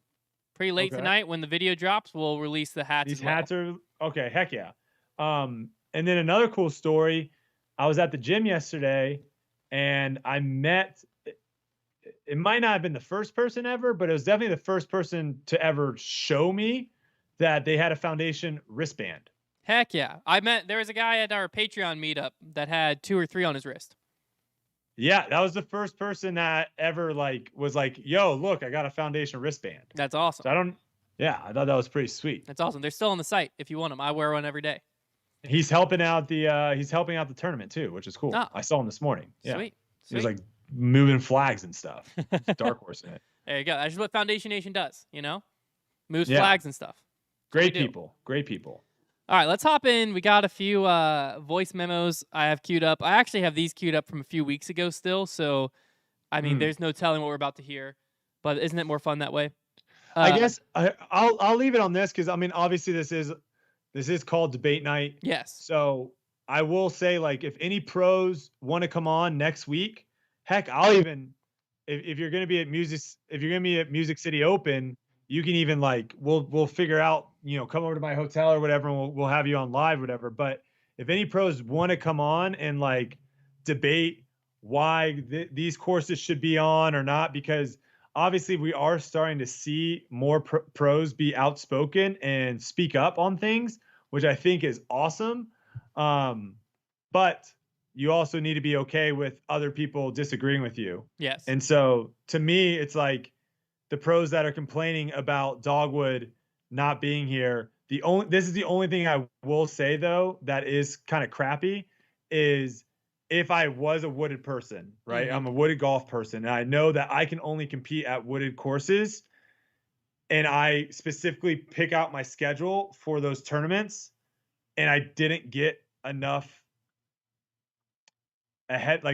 pretty late tonight when the video drops, we'll release the hats. These hats are okay. Heck yeah. And then another cool story. I was at the gym yesterday, and I met. It might not have been the first person ever, but it was definitely the first person to ever show me that they had a Foundation wristband. Heck yeah. There was a guy at our Patreon meetup that had 2 or 3 on his wrist. Yeah, that was the first person that ever was like, "Yo, look, I got a Foundation wristband." That's awesome. So Yeah, I thought that was pretty sweet. That's awesome. They're still on the site if you want them. I wear one every day. He's helping out the tournament too, which is cool. Oh, I saw him this morning. Yeah. sweet. He was like moving flags and stuff. Dark horse in it. There you go. That's just what Foundation Nation does, you know? Moves Yeah. flags and stuff. Great people. Great people. All right, let's hop in. We got a few voice memos I have queued up. I actually have these queued up from a few weeks ago still, so I mean, there's no telling what we're about to hear. But isn't it more fun that way? I guess I'll leave it on this because I mean, obviously this is called debate night. Yes. So I will say, like, if any pros want to come on next week, heck, I'll even if you're gonna be at Music City Open, you can even like we'll figure out, you know, come over to my hotel or whatever, and we'll have you on live, whatever. But if any pros want to come on and like debate why these courses should be on or not, because obviously we are starting to see more pros be outspoken and speak up on things, which I think is awesome. But you also need to be okay with other people disagreeing with you. Yes. And so to me, it's like the pros that are complaining about Dogwood not being here. This is the only thing I will say though that is kind of crappy is if I was a wooded person, right? I'm a wooded golf person, and I know that I can only compete at wooded courses, and I specifically pick out my schedule for those tournaments, and I didn't get enough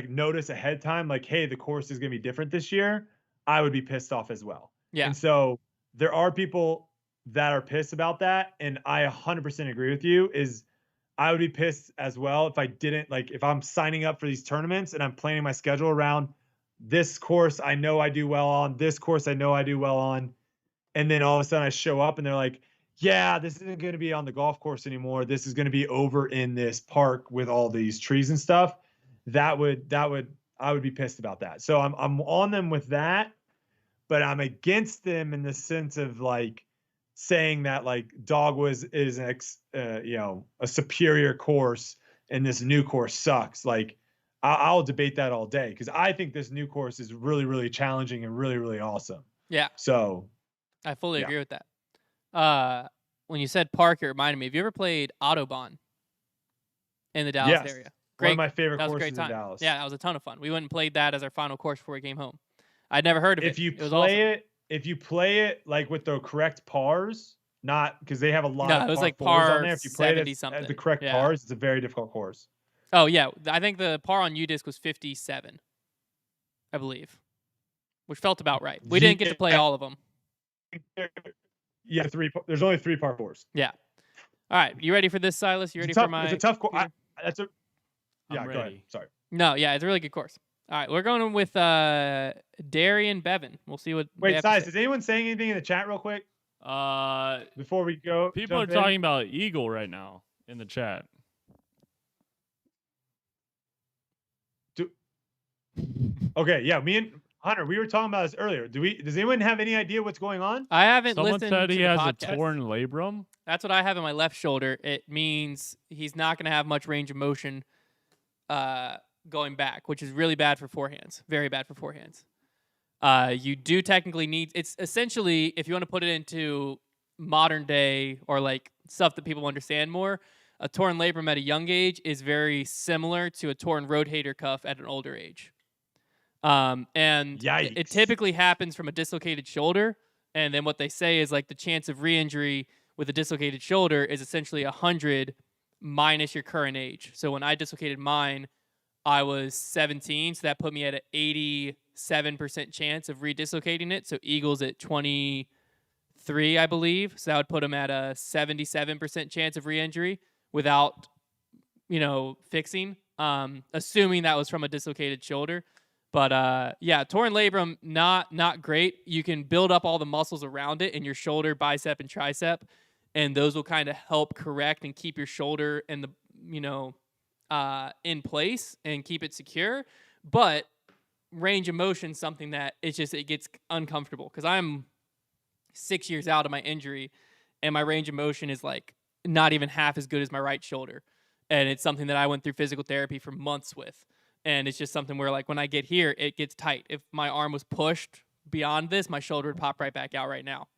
notice ahead time, like, hey, the course is going to be different this year, I would be pissed off as well. Yeah. And so there are people that are pissed about that, and I 100% agree with you, is I would be pissed as well if I didn't, like, if I'm signing up for these tournaments and I'm planning my schedule around this course I know I do well on, this course I know I do well on, and then all of a sudden I show up and they're like, yeah, this isn't going to be on the golf course anymore. This is going to be over in this park with all these trees and stuff. I would be pissed about that. So I'm on them with that, but I'm against them in the sense of like saying that like Dogwood is a superior course and this new course sucks. Like I'll debate that all day because I think this new course is really, really challenging and really, really awesome. Yeah. So I fully agree with that. When you said park, it reminded me. Have you ever played Autobahn in the Dallas area? Great. One of my favorite that was courses a great time. in Dallas. Yeah, that was a ton of fun. We went and played that as our final course before we came home. I'd never heard of it. If you play it like with the correct pars, not because they have a lot of it was par like fours par on there. If you play it at the correct pars, it's a very difficult course. Oh yeah, I think the par on UDisc was 57, I believe, which felt about right. We didn't get to play all of them. Yeah, there's only 3 par fours. Yeah. All right, you ready for this, Silas? You ready for my? It's a tough course. Yeah, go ahead. Sorry. No, yeah, it's a really good course. All right, we're going with Darian Bevan. We'll see what. Wait, Silas, is anyone saying anything in the chat real quick? Before we go, people are talking about Eagle right now in the chat. Okay, yeah, me and Hunter, we were talking about this earlier. Does anyone have any idea what's going on? I haven't Someone listened said to he the has podcast. a torn labrum. That's what I have in my left shoulder. It means he's not going to have much range of motion going back, which is really bad for forehands. Very bad for forehands. You do technically need, it's essentially, if you want to put it into modern day or like stuff that people understand more, a torn labrum at a young age is very similar to a torn rotator cuff at an older age. And it typically happens from a dislocated shoulder. And then what they say is like the chance of re-injury with a dislocated shoulder is essentially 100 minus your current age. So when I dislocated mine, I was 17. So that put me at an 87% chance of redislocating it. So Eagle's at 23, I believe. So that would put him at a 77% chance of re-injury without, fixing, assuming that was from a dislocated shoulder. But yeah, torn labrum, not great. You can build up all the muscles around it in your shoulder, bicep, and tricep, and those will kind of help correct and keep your shoulder in the in place and keep it secure. But range of motion, something that it gets uncomfortable because I'm 6 years out of my injury, and my range of motion is like not even half as good as my right shoulder, and it's something that I went through physical therapy for months with. And it's just something where, like, when I get here, it gets tight. If my arm was pushed beyond this, my shoulder would pop right back out right now.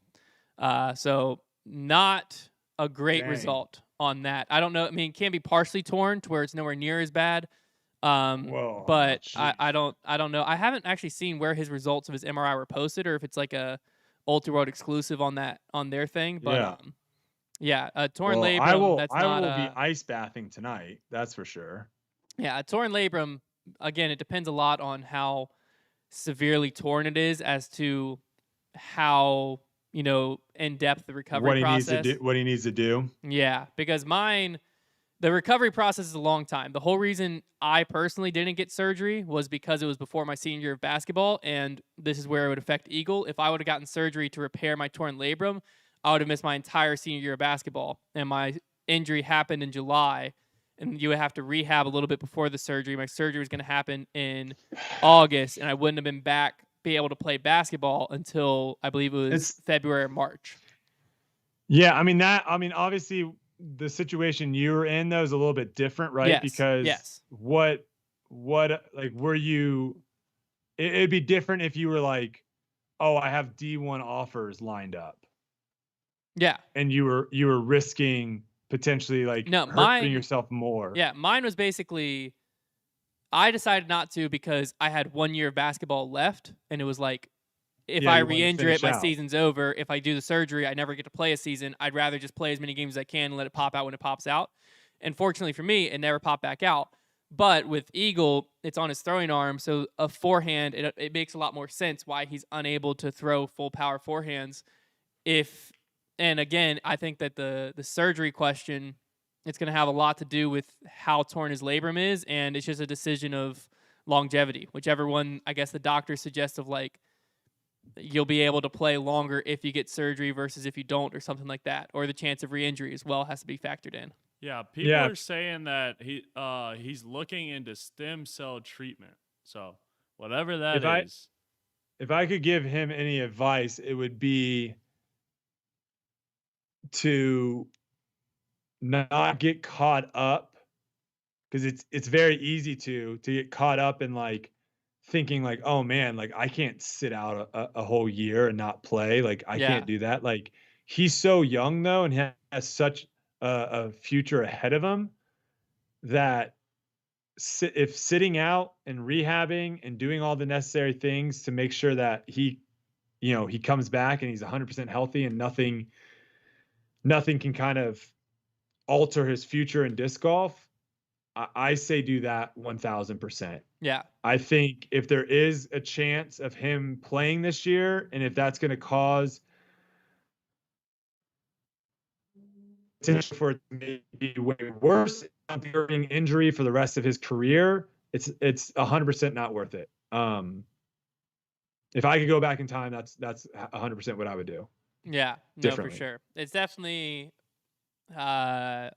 So not a great Dang. result on that. I don't know. I mean, it can be partially torn to where it's nowhere near as bad. Whoa. But jeez. I don't know. I haven't actually seen where his results of his MRI were posted, or if it's like a Ultra World exclusive on their thing. But Yeah. a torn Well, labrum. That's I not will be ice bathing tonight. That's for sure. Yeah, a torn labrum. Again, it depends a lot on how severely torn it is, as to how in depth the recovery process. What he needs to do. Yeah, because the recovery process is a long time. The whole reason I personally didn't get surgery was because it was before my senior year of basketball, and this is where it would affect Eagle. If I would have gotten surgery to repair my torn labrum, I would have missed my entire senior year of basketball, and my injury happened in July, and you would have to rehab a little bit before the surgery. My surgery was going to happen in August, and I wouldn't have been be able to play basketball until I believe it was February or March. Yeah, I mean obviously the situation you were in though is a little bit different, right? Yes. Because what like were you? It'd be different if you were like, oh, I have D1 offers lined up. Yeah, and you were risking potentially like hurting yourself more. Yeah, mine was basically, I decided not to because I had 1 year of basketball left, and it was like, if I re-injure it, my season's over. If I do the surgery, I never get to play a season. I'd rather just play as many games as I can and let it pop out when it pops out. And fortunately for me, it never popped back out. But with Eagle, it's on his throwing arm, so a forehand, it makes a lot more sense why he's unable to throw full power forehands. And again, I think that the surgery question, it's going to have a lot to do with how torn his labrum is, and it's just a decision of longevity. Whichever one, I guess the doctor suggests of like, you'll be able to play longer if you get surgery versus if you don't, or something like that. Or the chance of re-injury as well has to be factored in. Yeah, people are saying that he's looking into stem cell treatment. So whatever that is. If I could give him any advice, it would be to not get caught up, because it's very easy to get caught up in like thinking like, oh man, like I can't sit out a whole year and not play. Like I can't do that. Like he's so young though, and he has such a future ahead of him that if sitting out and rehabbing and doing all the necessary things to make sure that he comes back and he's 100% healthy and nothing can kind of alter his future in disc golf, I say do that 1000%. Yeah. I think if there is a chance of him playing this year, and if that's going to cause potential for it to be way worse, enduring injury for the rest of his career, it's 100% not worth it. If I could go back in time, that's 100% what I would do. Yeah, no, for sure. It's definitely a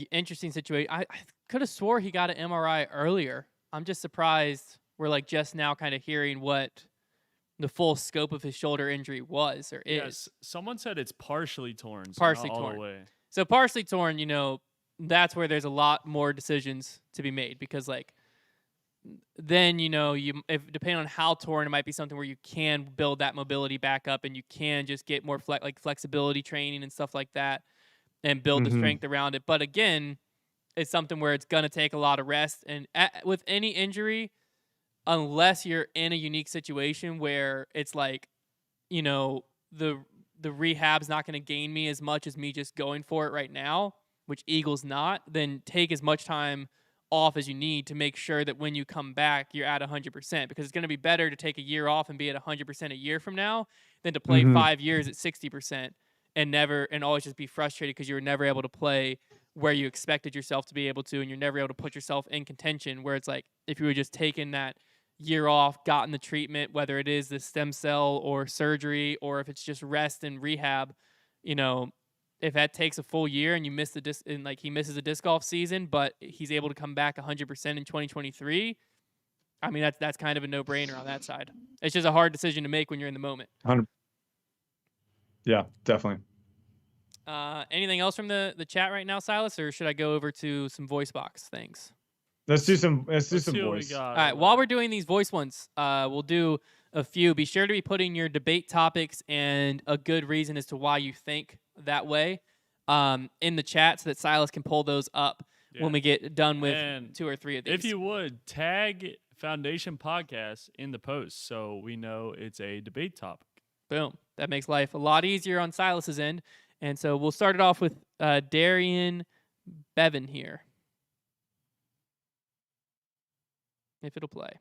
interesting situation. I could have swore he got an MRI earlier. I'm just surprised we're like just now kind of hearing what the full scope of his shoulder injury was or is. Yes, someone said it's partially torn. So partially not all torn. the way. So partially torn, that's where there's a lot more decisions to be made, because like then if depending on how torn, it might be something where you can build that mobility back up and you can just get more flexibility training and stuff like that and build the strength around it. But again, it's something where it's going to take a lot of rest, and with any injury, unless you're in a unique situation where it's like, the rehab's not going to gain me as much as me just going for it right now, which Eagle's not, then take as much time off as you need to make sure that when you come back, you're at 100%, because it's going to be better to take a year off and be at 100% a year from now than to play 5 years at 60% and always just be frustrated because you were never able to play where you expected yourself to be able to, and you're never able to put yourself in contention, where it's like, if you were just taking that year off, gotten the treatment, whether it is the stem cell or surgery, or if it's just rest and rehab, if that takes a full year and you miss he misses a disc golf season, but he's able to come back 100% in 2023, I mean, that's kind of a no-brainer on that side. It's just a hard decision to make when you're in the moment. 100. Yeah, definitely. Anything else from the chat right now, Silas, or should I go over to some voice box things? Let's do some voice. All right, while we're doing these voice ones, we'll do a few. Be sure to be putting your debate topics and a good reason as to why you think that way in the chat so that Silas can pull those up when we get done with and 2 or 3 of these. If you would, tag Foundation Podcast in the post so we know it's a debate topic. Boom. That makes life a lot easier on Silas's end. And so we'll start it off with Darian Bevan here. If it'll play.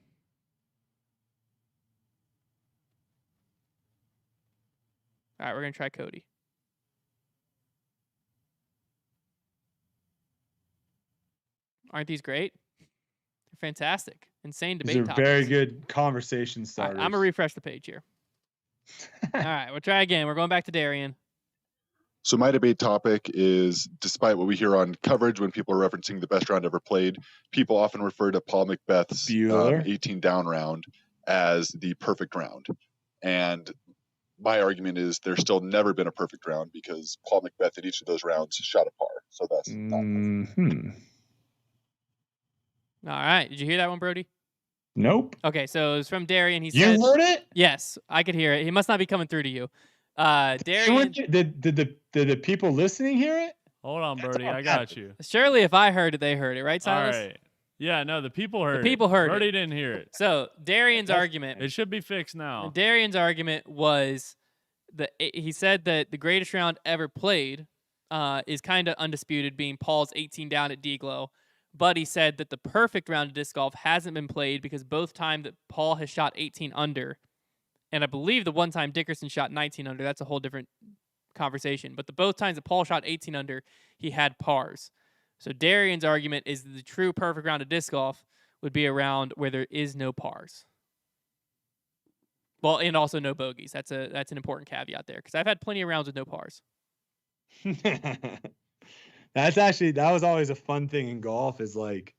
All right, we're going to try Cody. Aren't these great? They're fantastic. Insane debate These are topics. very good conversation starters. Right, I'm going to refresh the page here. All right, we'll try again. We're going back to Darian. So my debate topic is, despite what we hear on coverage when people are referencing the best round ever played, people often refer to Paul McBeth's 18 down round as the perfect round. And my argument is there's still never been a perfect round because Paul McBeth in each of those rounds shot a par. So that's not All right. Did you hear that one, Brodie? Nope. Okay, so it was from Darian. He You said, heard it? Yes, I could hear it. He must not be coming through to you. Darian, Did the people listening hear it? Hold on, Brodie. I got you. surely if I heard it, they heard it, right, Silas? All right. Yeah, no, the people heard it. The people heard Brodie it. didn't hear it. So Darian's argument. It should be fixed now. Darian's argument was that he said that the greatest round ever played is kind of undisputed, being Paul's 18 down at D-Glow. But he said that the perfect round of disc golf hasn't been played because both times that Paul has shot 18 under, and I believe the one time Dickerson shot 19 under, that's a whole different conversation. But the both times that Paul shot 18 under, he had pars. So Darian's argument is that the true perfect round of disc golf would be a round where there is no pars. Well, and also no bogeys. That's an important caveat there because I've had plenty of rounds with no pars. That was always a fun thing in golf is like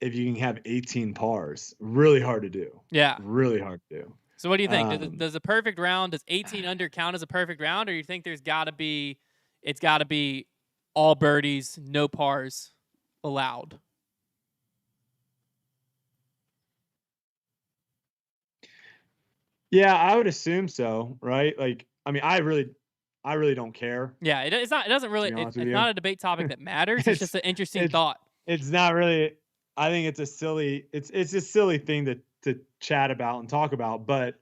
if you can have 18 pars, really hard to do. Yeah. Really hard to do. So what do you think? Does a perfect round, does 18 under count as a perfect round, or you think it's got to be all birdies, no pars allowed? Yeah, I would assume so, right? Like, I mean, I really don't care. Yeah, it's not a debate topic that matters. It's just an interesting thought. It's not really. I think it's a silly thing to chat about and talk about. But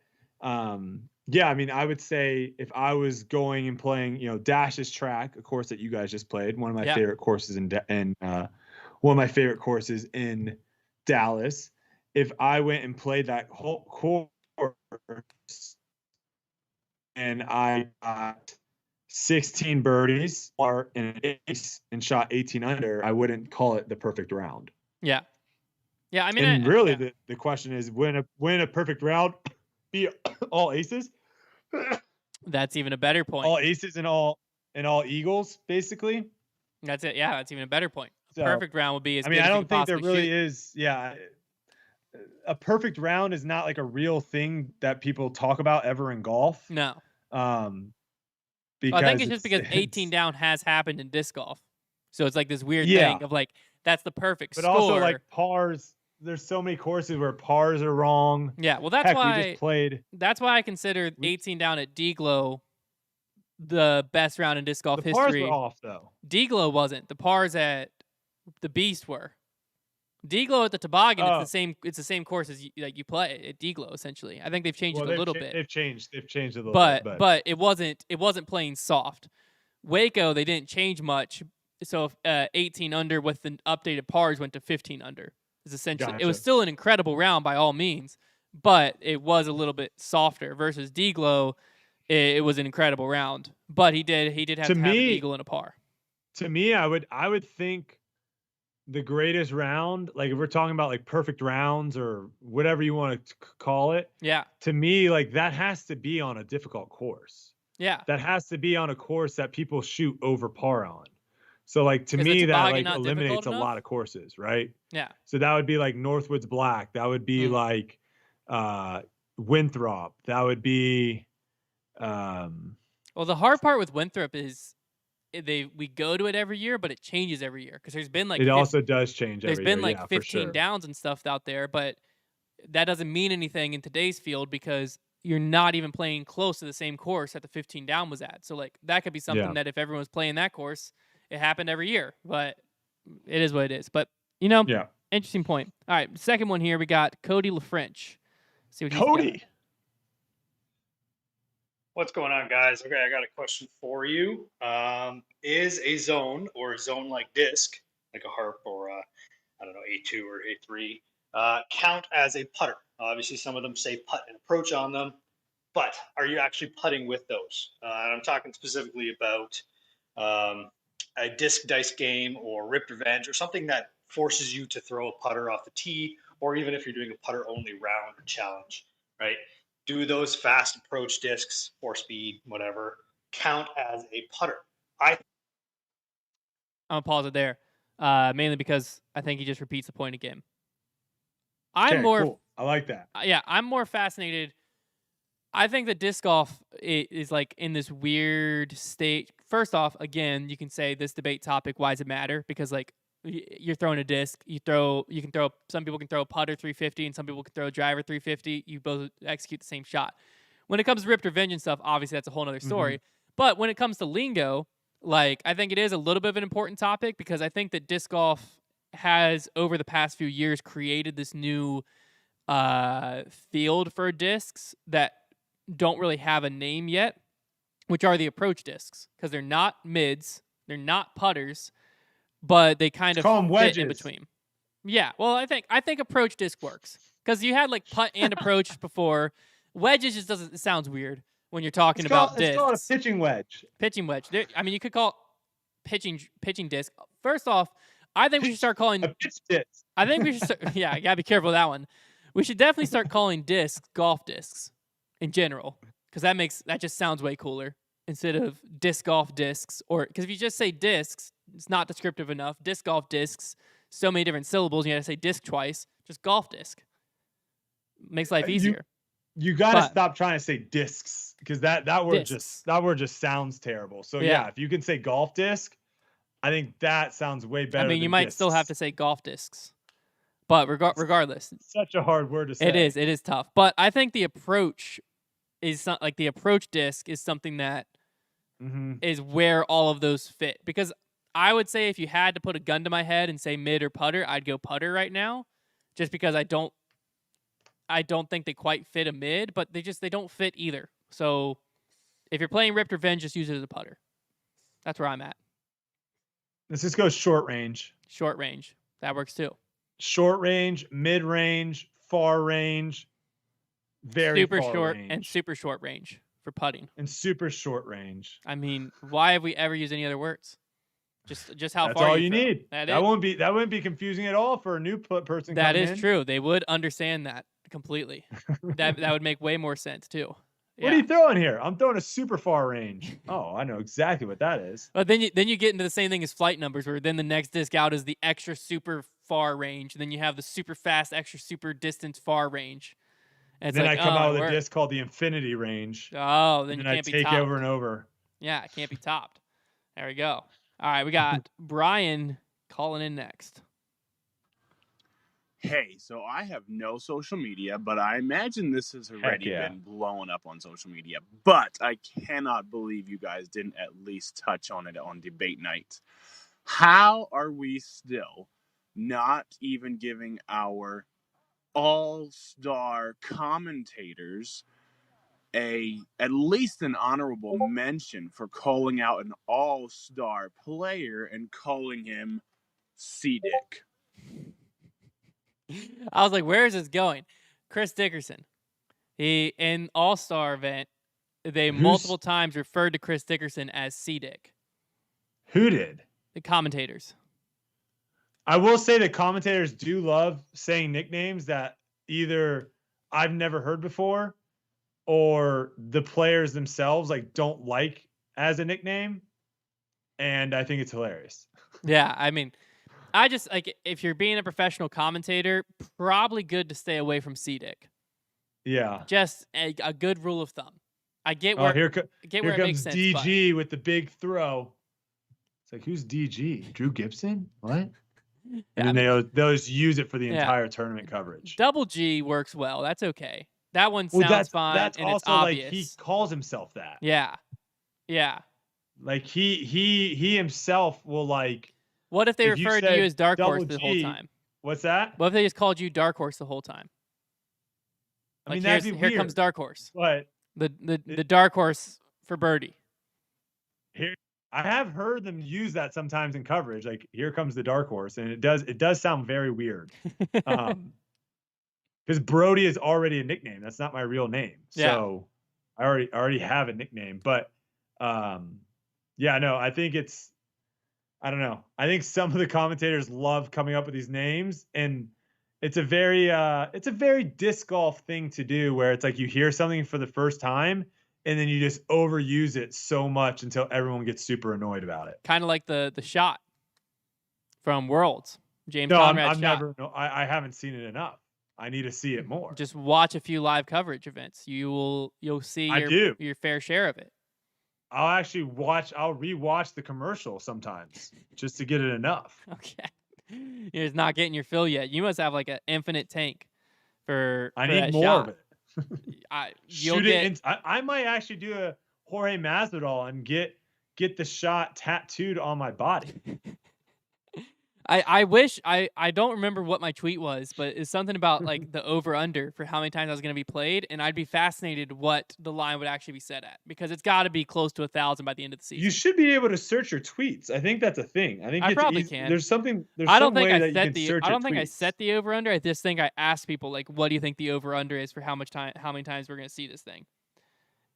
yeah, I mean, I would say if I was going and playing, Dash's track, a course that you guys just played, one of my favorite courses in one of my favorite courses in Dallas. If I went and played that whole course and I got 16 birdies or an ace and shot 18 under, I wouldn't call it the perfect round. Yeah. Yeah, I mean, and the question is, when a perfect round be all aces? That's even a better point. All aces and all eagles, basically. That's it. Yeah, that's even a better point. A perfect round would be as good as I don't think there really shoot. is. Yeah, a perfect round is not like a real thing that people talk about ever in golf. No. Because I think it's just because 18 down has happened in disc golf, so it's like this weird thing of like that's the perfect but score. But also like pars. There's so many courses where pars are wrong. Yeah, well that's why we just played. That's why I consider 18 down at D-Glow the best round in disc golf history. Pars were off though. D-Glow wasn't. The pars at the Beast were. D-Glow at the Toboggan, it's the same course as you play at D-Glow essentially. I think they've changed it a little bit. They've changed a little bit. But it wasn't playing soft. Waco, they didn't change much. So 18 under with the updated pars went to 15 under. Is essentially It was still an incredible round by all means, but it was a little bit softer versus D-Glow. It was an incredible round, but he did have to have an eagle and a par. To me, I would think the greatest round, like if we're talking about like perfect rounds or whatever you want to call it. Yeah. To me, like that has to be on a difficult course. Yeah. That has to be on a course that people shoot over par on. So like to me that like eliminates a lot of courses, right? Yeah. So that would be like Northwoods Black. That would be like Winthrop. That would be well, the hard part with Winthrop is we go to it every year, but it changes every year because there's been like it also does change. There's every been year, like 15 downs and stuff out there, but that doesn't mean anything in today's field because you're not even playing close to the same course that the 15 down was at. So like that could be something that if everyone's playing that course, it happened every year, but it is what it is. But interesting point. All right, second one here, we got Cody LaFrench. See what he's got. What's going on, guys? Okay, I got a question for you. Is a zone or a zone-like disc, like a harp or I don't know, A2 or A3, count as a putter? Obviously, some of them say putt and approach on them, but are you actually putting with those? And I'm talking specifically about a disc dice game or ripped revenge or something that forces you to throw a putter off the tee, or even if you're doing a putter-only round or challenge, right? Do those fast approach discs, 4-speed, whatever, count as a putter? I'm going to pause it there, mainly because I think he just repeats the point again. Cool. I like that. Yeah, I'm more fascinated. I think that disc golf is like in this weird state. First off, again, you can say this debate topic, why does it matter? Because like you're throwing a disc, some people can throw a putter 350 and some people can throw a driver 350. You both execute the same shot. When it comes to ripped revenge and stuff, obviously that's a whole other story. But when it comes to lingo, like I think it is a little bit of an important topic because I think that disc golf has over the past few years created this new field for discs that don't really have a name yet, which are the approach discs, because they're not mids, they're not putters, but they kind of fit in between. Yeah, well, I think approach disc works because you had like putt and approach before. Wedges just doesn't. It sounds weird when you're talking about discs. It's called a pitching wedge. Pitching wedge. I mean, you could call it pitching disc. First off, I think we should start calling a pitch disc. I think we should start, yeah, you gotta be careful with that one. We should definitely start calling discs golf discs in general, because that just sounds way cooler instead of disc golf discs. Or because if you just say discs, it's not descriptive enough. Disc golf discs, so many different syllables. You got to say disc twice. Just golf disc makes life easier. You got to stop trying to say discs because that word just sounds terrible. So yeah, if you can say golf disc, I think that sounds way better. I mean, you might still have to say golf discs, but regardless, it's such a hard word to say. It is tough. But I think the approach is like the approach disc is something that is where all of those fit. Because I would say if you had to put a gun to my head and say mid or putter, I'd go putter right now, just because I don't think they quite fit a mid, but they don't fit either. So if you're playing ripped revenge, just use it as a putter. That's where I'm at. Let's just go short range. Short range. That works too. Short range, mid range, far range, very super far short range. And super short range for putting. And super short range. I mean, why have we ever used any other words? Just how That's far all you throw. need. That wouldn't be confusing at all for a new person. That coming is in. true. They would understand that completely. that would make way more sense too. What are you throwing here? I'm throwing a super far range. Oh, I know exactly what that is. But then you get into the same thing as flight numbers, where then the next disc out is the extra super far range, and then you have the super fast extra super distance far range. And then I come out with a disc called the infinity range. Oh, then you can't be topped. I take over and over. Yeah, it can't be topped. There we go. All right, we got Brian calling in next. Hey, so I have no social media, but I imagine this has already been blown up on social media. But I cannot believe you guys didn't at least touch on it on debate night. How are we still not even giving our all-star commentators at least an honorable mention for calling out an all-star player and calling him C-Dick? I was like, where is this going? Chris Dickerson. He, in All-Star event, they multiple times referred to Chris Dickerson as C-Dick. Who did? The commentators. I will say that commentators do love saying nicknames that either I've never heard before or the players themselves don't like as a nickname. And I think it's hilarious. Yeah, I mean, I just if you're being a professional commentator, probably good to stay away from C-Dick. Yeah, just a good rule of thumb. I get where here comes it makes sense. DG with the big throw. It's like, who's DG? Drew Gibson? What? And then they'll just use it for the entire tournament coverage. Double G works well. That's okay. That one sounds fine, that's and also it's obvious. like he calls himself that. Yeah. Like he himself will like. What if they referred to you as Dark Horse the whole time? What's that? What if they just called you Dark Horse the whole time? I mean, that'd be weird. Here comes Dark Horse. What? The Dark Horse for Birdie. Here, I have heard them use that sometimes in coverage. Like, here comes the Dark Horse, and it does sound very weird. Because Brodie is already a nickname. That's not my real name. So I already have a nickname. But yeah, no, I think I don't know. I think some of the commentators love coming up with these names, and it's a very disc golf thing to do, where it's like you hear something for the first time and then you just overuse it so much until everyone gets super annoyed about it. Kind of like the shot from Worlds. James Conrad's shot. I haven't seen it enough. I need to see it more. Just watch a few live coverage events. You'll see your fair share of it. I'll rewatch the commercial sometimes just to get it enough. Okay. You're just not getting your fill yet. You must have like an infinite tank for I need that more shot. of it. I might actually do a Jorge Masvidal and get the shot tattooed on my body. I wish I don't remember what my tweet was, but it's something about like the over under for how many times I was going to be played, and I'd be fascinated what the line would actually be set at, because it's got to be close to 1,000 by the end of the season. You should be able to search your tweets. I think that's a thing. I think I probably can. There's something. I don't think I set the over under. I just think I asked people like, what do you think the over under is for how many times we're going to see this thing?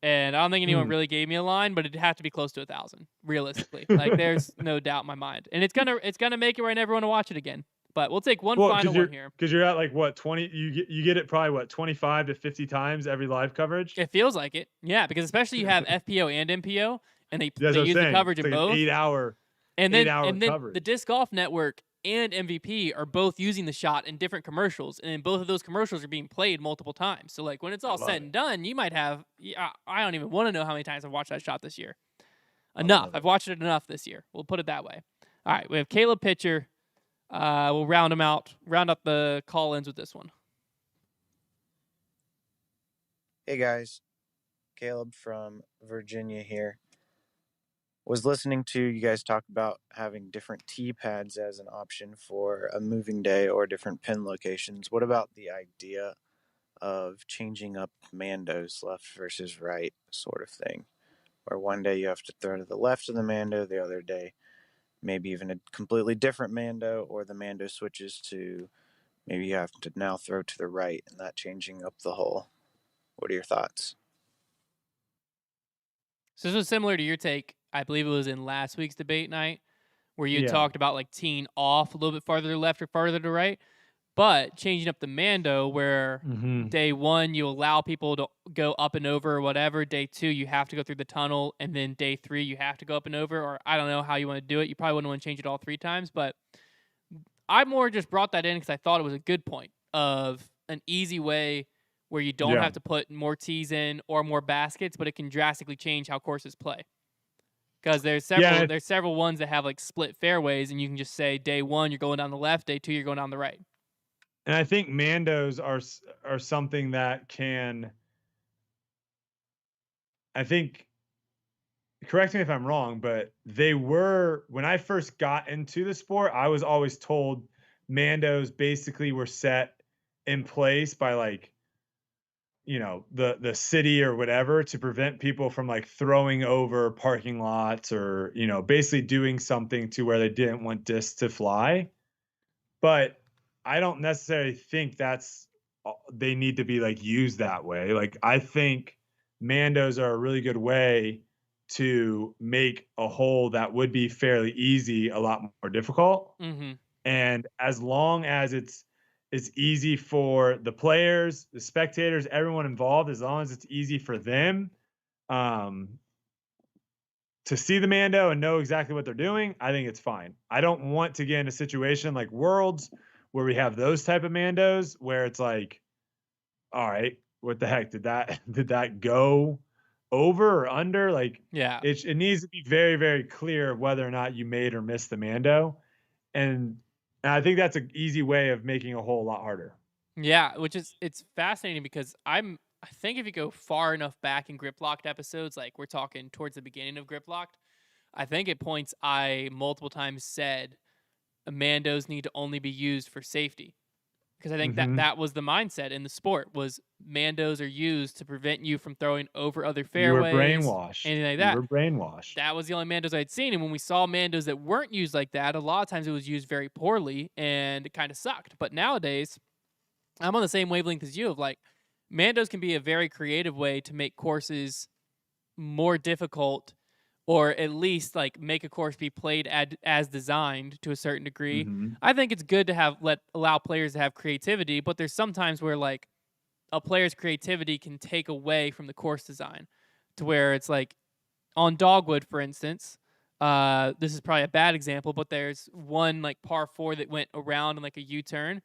And I don't think anyone really gave me a line, but it'd have to be close to 1,000, realistically. Like, there's no doubt in my mind. And it's gonna make it where I never want to watch it again. But we'll take one final one here. Because you're at like what 20? You get it probably what 25 to 50 times every live coverage. It feels like it, yeah. Because especially you have FPO and MPO, and they use the coverage in both. 8 hour. And then coverage. The Disc Golf Network and MVP are both using the shot in different commercials, and both of those commercials are being played multiple times. So like when it's all said and done, you might have I don't even want to know how many times I've watched that shot this year. Enough. I've watched it enough this year. We'll put it that way. All right, we have Caleb Pitcher. We'll round up the call-ins with this one. Hey guys, Caleb from Virginia here. Was listening to you guys talk about having different tee pads as an option for a moving day or different pin locations. What about the idea of changing up mandos, left versus right sort of thing, where one day you have to throw to the left of the mando, the other day maybe even a completely different mando, or the mando switches to maybe you have to now throw to the right, and that changing up the hole. What are your thoughts? So this was similar to your take. I believe it was in last week's debate night, where you talked about like teeing off a little bit farther to the left or farther to the right, but changing up the mando where day one you allow people to go up and over or whatever. Day two you have to go through the tunnel, and then day three you have to go up and over. Or I don't know how you want to do it. You probably wouldn't want to change it all 3 times, but I more just brought that in because I thought it was a good point of an easy way where you don't have to put more tees in or more baskets, but it can drastically change how courses play. Because there's several ones that have like split fairways, and you can just say day one you're going down the left, day two you're going down the right. And I think mandos are something that can. I think, correct me if I'm wrong, but they were, when I first got into the sport, I was always told mandos basically were set in place by like, you know, the city or whatever to prevent people from like throwing over parking lots or, you know, basically doing something to where they didn't want discs to fly. But I don't necessarily think they need to be like used that way. Like, I think mandos are a really good way to make a hole that would be fairly easy a lot more difficult. And as long as it's easy for the players, the spectators, everyone involved, as long as it's easy for them to see the mando and know exactly what they're doing, I think it's fine. I don't want to get in a situation like Worlds where we have those type of mandos where it's like, all right, what the heck, did that go over or under? Like, it needs to be very, very clear whether or not you made or missed the mando. And And I think that's an easy way of making a hole a lot harder. Yeah, it's fascinating because I think if you go far enough back in Grip Locked episodes, like we're talking towards the beginning of Grip Locked, I think at points I multiple times said Mandos need to only be used for safety. Because I think that was the mindset in the sport was Mandos are used to prevent you from throwing over other You were fairways, brainwashed. anything like You that. were brainwashed. That was the only Mandos I'd seen. And when we saw Mandos that weren't used like that, a lot of times it was used very poorly and it kind of sucked. But nowadays, I'm on the same wavelength as you of like, Mandos can be a very creative way to make courses more difficult or at least like make a course be played as designed to a certain degree. Mhm. I think it's good to allow players to have creativity, but there's sometimes where like a player's creativity can take away from the course design to where it's like on Dogwood, for instance. This is probably a bad example, but there's one like par 4 that went around in like a U-turn,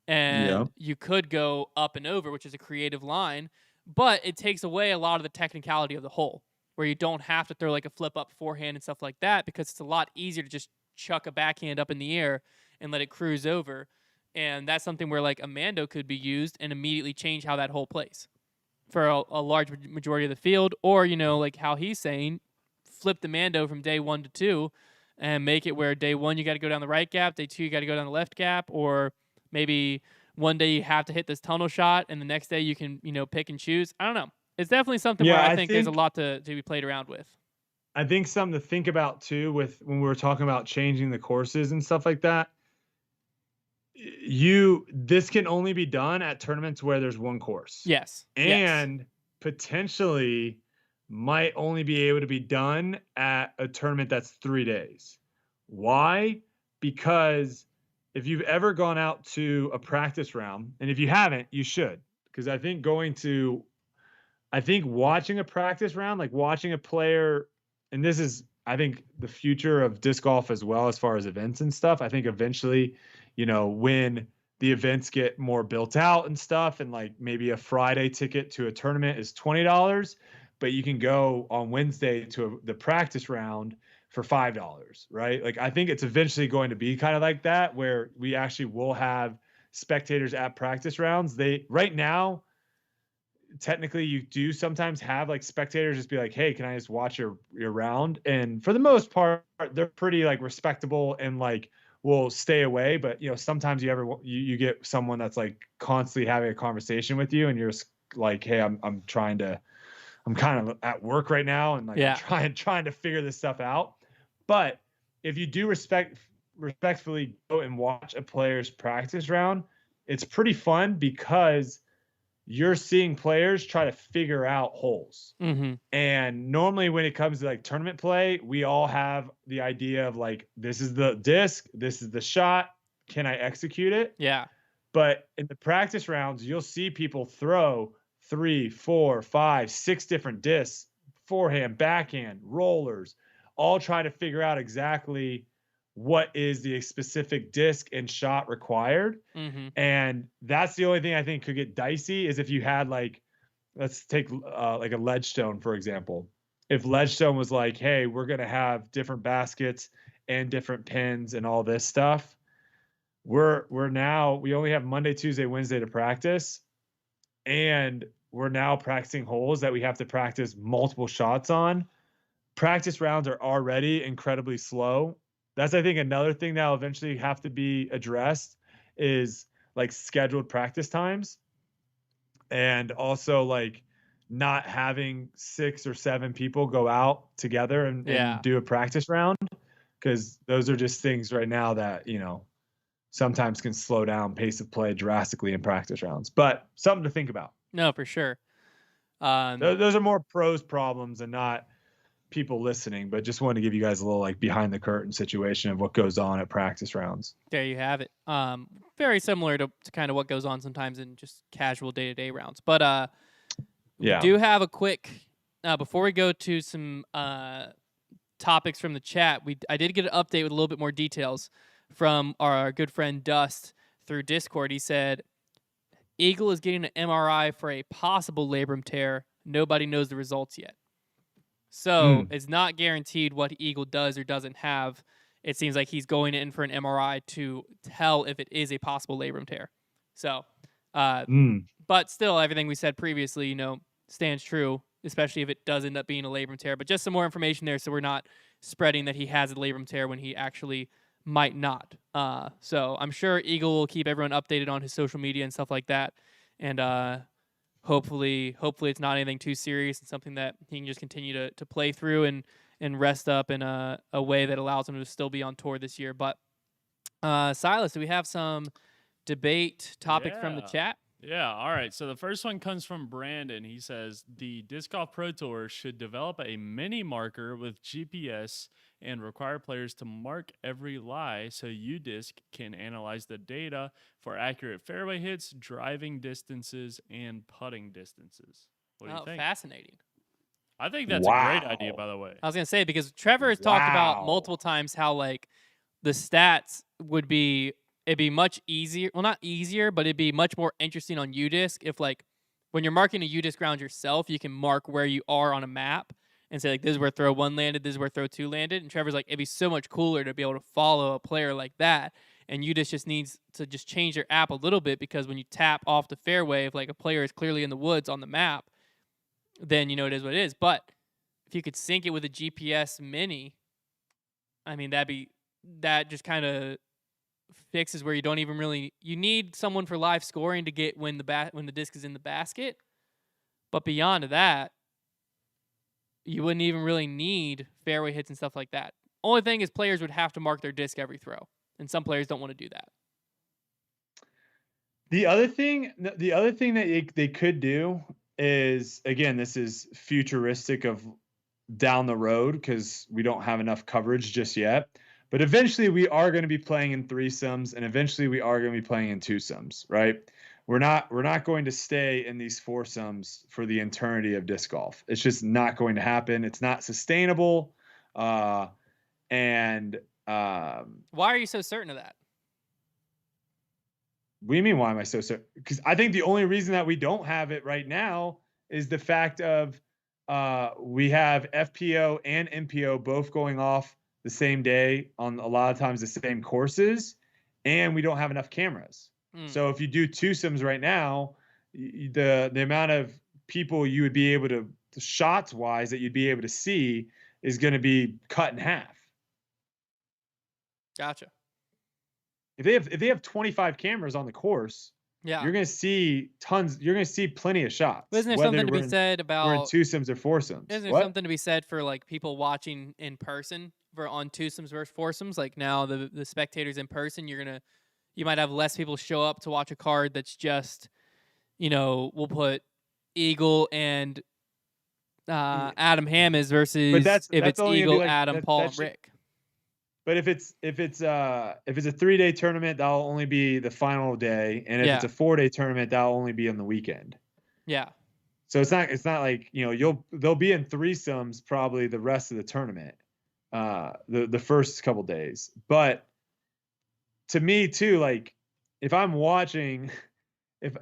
and you could go up and over, which is a creative line, but it takes away a lot of the technicality of the hole, where you don't have to throw like a flip up forehand and stuff like that because it's a lot easier to just chuck a backhand up in the air and let it cruise over. And that's something where like a Mando could be used and immediately change how that hole plays for a large majority of the field. Or, you know, like how he's saying, flip the Mando from day 1 to 2 and make it where day 1 you got to go down the right gap, day 2 you got to go down the left gap, or maybe one day you have to hit this tunnel shot and the next day you can, you know, pick and choose. I don't know. It's definitely something where I think there's a lot to be played around with. I think something to think about too with when we were talking about changing the courses and stuff like that. This can only be done at tournaments where there's one course. Yes. And potentially might only be able to be done at a tournament that's 3 days. Why? Because if you've ever gone out to a practice round, and if you haven't, you should, because I think watching a practice round, like watching a player, and this is, I think, the future of disc golf as well, as far as events and stuff. I think eventually, you know, when the events get more built out and stuff, and like maybe a Friday ticket to a tournament is $20, but you can go on Wednesday to the practice round for $5, right? Like, I think it's eventually going to be kind of like that, where we actually will have spectators at practice rounds. Right now, technically you do sometimes have like spectators just be like, hey, can I just watch your round? And for the most part, they're pretty like respectable and like will stay away. But, you know, sometimes you get someone that's like constantly having a conversation with you and you're just like, hey, I'm kind of at work right now and like I'm trying to figure this stuff out. But if you do respectfully go and watch a player's practice round, it's pretty fun because you're seeing players try to figure out holes. Mm-hmm. And normally when it comes to like tournament play, we all have the idea of like, this is the disc, this is the shot, can I execute it? Yeah. But in the practice rounds, you'll see people throw 3, 4, 5, 6 different discs, forehand, backhand, rollers, all try to figure out exactly what is the specific disc and shot required. Mm-hmm. And that's the only thing I think could get dicey is if you had like, let's take like a Ledgestone, for example. If Ledgestone was like, hey, we're going to have different baskets and different pins and all this stuff. We only have Monday, Tuesday, Wednesday to practice. And we're now practicing holes that we have to practice multiple shots on. Practice rounds are already incredibly slow. That's, I think, another thing that will eventually have to be addressed is like scheduled practice times, and also like not having 6 or 7 people go out together and do a practice round, because those are just things right now that, you know, sometimes can slow down pace of play drastically in practice rounds. But something to think about. No, for sure. Those are more pros problems and not people listening, but just wanted to give you guys a little like behind the curtain situation of what goes on at practice rounds. There you have it. Very similar to kind of what goes on sometimes in just casual day-to-day rounds. But we do have a quick before we go to some topics from the chat. I did get an update with a little bit more details from our good friend Dust through Discord. He said Eagle is getting an MRI for a possible labrum tear. Nobody knows the results yet. So it's not guaranteed what Eagle does or doesn't have it seems like he's going in for an MRI to tell if it is a possible labrum tear. So, but still, everything we said previously, stands true, especially if it does end up being a labrum tear. But just some more information there, so we're not spreading that he has a labrum tear when he actually might not. So I'm sure Eagle will keep everyone updated on his social media and stuff like that. And hopefully it's not anything too serious and something that he can just continue to play through and rest up in a way that allows him to still be on tour this year. But Silas, do we have some debate topics from the chat? Yeah, all right. So the first one comes from Brandon. He says, the Disc Golf Pro Tour should develop a mini marker with GPS and require players to mark every lie so UDisc can analyze the data for accurate fairway hits, driving distances, and putting distances. What do you think? Fascinating. I think that's a great idea, by the way. I was going to say, because Trevor has talked about multiple times how, like, the stats would be, it'd be much easier. Well, not easier, but it'd be much more interesting on UDisc if, like, when you're marking a UDisc round yourself, you can mark where you are on a map and say, like, this is where throw 1 landed, this is where throw 2 landed. And Trevor's like, it'd be so much cooler to be able to follow a player like that. And UDisc just needs to just change their app a little bit, because when you tap off the fairway, if, like, a player is clearly in the woods on the map, then it is what it is. But if you could sync it with a GPS mini, I mean, that just kind of fixes where you don't even really, you need someone for live scoring to get when the disc is in the basket. But beyond that, you wouldn't even really need fairway hits and stuff like that. Only thing is, players would have to mark their disc every throw, and some players don't want to do that. The other thing that they could do is, again, this is futuristic of down the road because we don't have enough coverage just yet. But eventually we are going to be playing in threesomes, and eventually we are going to be playing in twosomes, right? We're not going to stay in these foursomes for the eternity of disc golf. It's just not going to happen. It's not sustainable. Why are you so certain of that? What do you mean, why am I so certain? Because I think the only reason that we don't have it right now is the fact of we have FPO and MPO both going off the same day on a lot of times the same courses, and we don't have enough cameras. So if you do twosomes right now, the amount of people you would be able to, shots wise, that you'd be able to see is going to be cut in half. Gotcha. If they have 25 cameras on the course, yeah, you're going to see tons. You're going to see plenty of shots. But isn't there something to be said about we're in twosomes or foursomes? Isn't there something to be said for, like, people watching in person on twosomes versus foursomes? Like, now the spectators in person, you might have less people show up to watch a card that's just, we'll put Eagle and Adam Hammes versus if it's Eagle, Adam, Paul, and Rick. But if it's a 3-day tournament, that'll only be the final day, and if it's a 4-day tournament, that'll only be on the weekend. Yeah. So it's not like they'll be in threesomes probably the rest of the tournament, the first couple days. But to me too, like, if I'm watching, if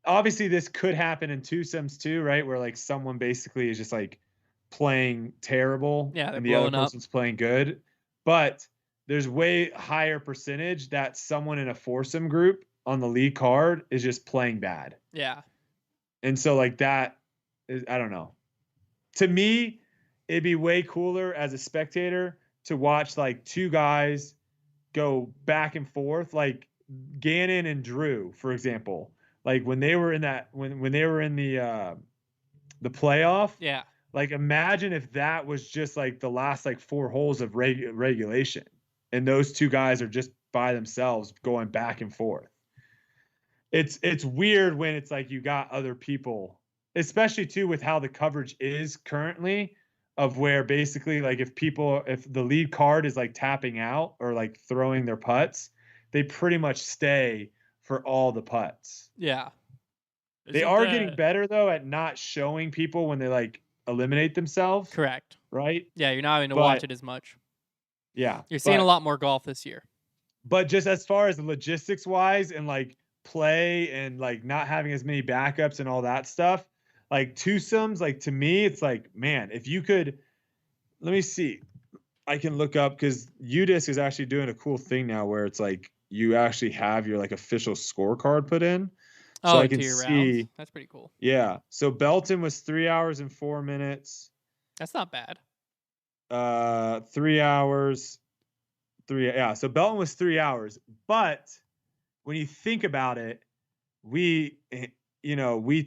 obviously this could happen in twosomes too, right? Where, like, someone basically is just, like, playing terrible, and the other person's playing good. But there's way higher percentage that someone in a foursome group on the lead card is just playing bad. Yeah. And so, like, that is, I don't know. To me, it'd be way cooler as a spectator to watch, like, two guys go back and forth, like Gannon and Drew, for example. Like, when they were in that, when they were in the playoff. Yeah. Like, imagine if that was just, like, the last, like, 4 holes of regulation, and those two guys are just by themselves going back and forth. It's weird when it's like you got other people, especially too with how the coverage is currently, of where basically, like, if the lead card is, like, tapping out or, like, throwing their putts, they pretty much stay for all the putts. Yeah. They are getting better though at not showing people when they, like, eliminate themselves. Correct. Right? Yeah, you're not having to watch it as much. Yeah. You're seeing a lot more golf this year. But just as far as logistics wise and, like, play and, like, not having as many backups and all that stuff, like, twosomes, like, to me, it's like, man, if you could, let me see. I can look up because UDisc is actually doing a cool thing now where it's like you actually have your like official scorecard put in. So I can to your rounds. see. That's pretty cool. Yeah. So Belton was 3 hours and 4 minutes. That's not bad. 3 hours. Yeah. So Belton was 3 hours. But when you think about it, we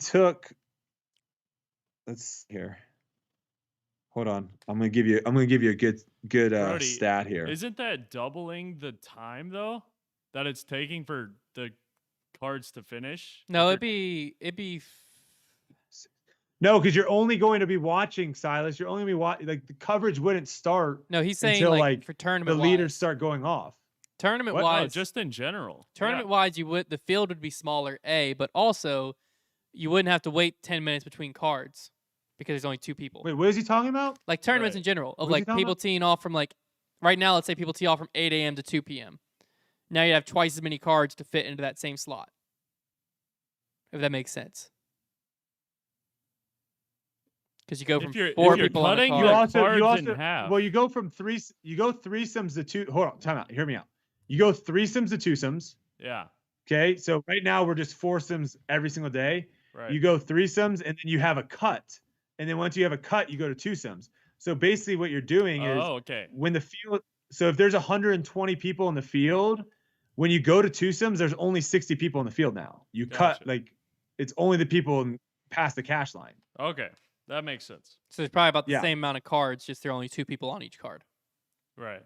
took. Let's see here. Hold on. I'm gonna give you a good Brodie, stat here. Isn't that doubling the time though that it's taking for the cards to finish? No, If it'd be No, because you're only going to be watching, Silas. You're only going to be watching. Like the coverage wouldn't start. No, he's saying until like for the tournament leaders wise. start going off. Tournament What? wise, No, just in general. tournament wise, the field would be smaller, but also you wouldn't have to wait 10 minutes between cards because there's only 2 people. Wait, what is he talking about? Like tournaments Right. in general of What is he like talking people about? teeing off from like right now. Let's say people tee off from 8 a.m. to 2 p.m. Now you have twice as many cards to fit into that same slot. If that makes sense. Because you go from If you're- 4 if you're people on the cutting card. your cards in half. Well, you go from threesomes to two. Hold on, time out. Hear me out. You go threesomes to twosomes. Yeah. Okay, so right now we're just foursomes every single day. Right. You go threesomes, and then you have a cut, and then once you have a cut, you go to twosomes. So basically, what you're doing is okay. when the field. So if there's 120 people in the field, when you go to twosomes, there's only 60 people in the field now. You cut Gotcha. like it's only the people past the cash line. Okay. That makes sense. So there's probably about the Yeah. same amount of cards, just there are only 2 people on each card. Right.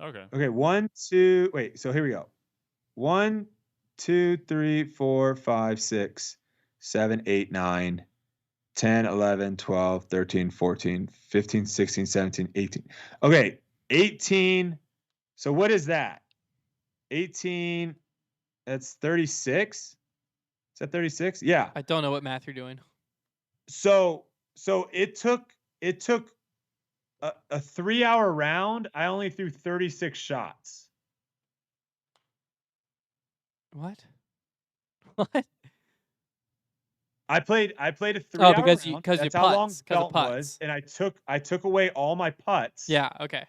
Okay. Okay, 1, 2. Wait, so here we go. 1, 2, 3, 4, 5, 6, 7, 8, 9, 10, 11, 12, 13, 14, 15, 16, 17, 18. Okay, 18. So what is that? 18. That's 36. Is that 36? Yeah. I don't know what math you're doing. So it took a 3-hour round. I only threw 36 shots. What? What? I played a 3-hour because round. your That's how long putts, 'cause of Belton was, putts. and I took away all my putts. Yeah, okay.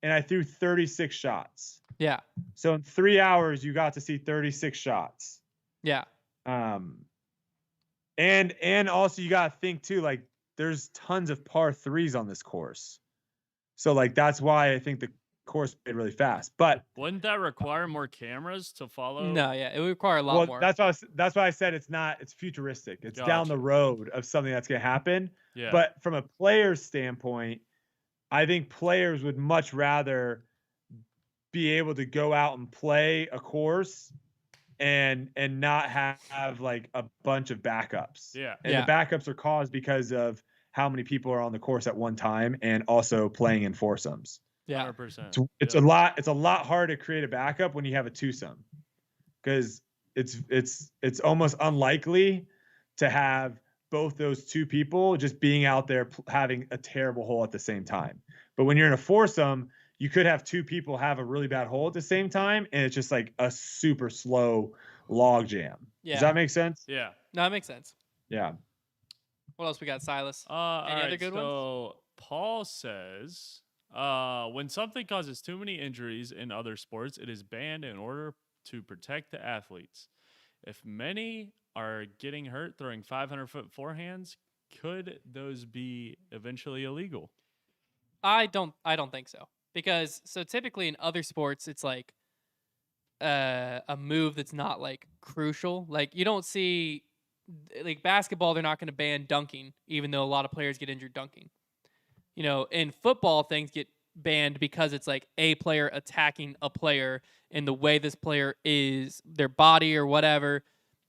And I threw 36 shots. Yeah. So in 3 hours, you got to see 36 shots. Yeah. And also you got to think too, like there's tons of par 3s on this course. So like that's why I think the course played really fast. But wouldn't that require more cameras to follow? No, yeah, it would require a lot more. that's why I said it's futuristic. It's down the Gotcha. road of something that's going to happen. Yeah. But from a player's standpoint, I think players would much rather be able to go out and play a course and not have like a bunch of backups. Yeah. And the backups are caused because of how many people are on the course at one time and also playing in foursomes. Yeah. 100%. It's a lot harder to create a backup when you have a twosome. Because it's almost unlikely to have both those 2 people just being out there having a terrible hole at the same time. But when you're in a foursome, you could have 2 people have a really bad hole at the same time, and it's just like a super slow log jam. Yeah. Does that make sense? Yeah. No, that makes sense. Yeah. What else we got, Silas? Any other good ones? So Paul says, when something causes too many injuries in other sports, it is banned in order to protect the athletes. If many are getting hurt throwing 500-foot forehands, could those be eventually illegal? I don't think so. Because so typically in other sports it's like a move that's not like crucial. Like you don't see like basketball, they're not going to ban dunking, even though a lot of players get injured dunking. You know, in football, things get banned because it's like a player attacking a player and the way this player is, their body or whatever,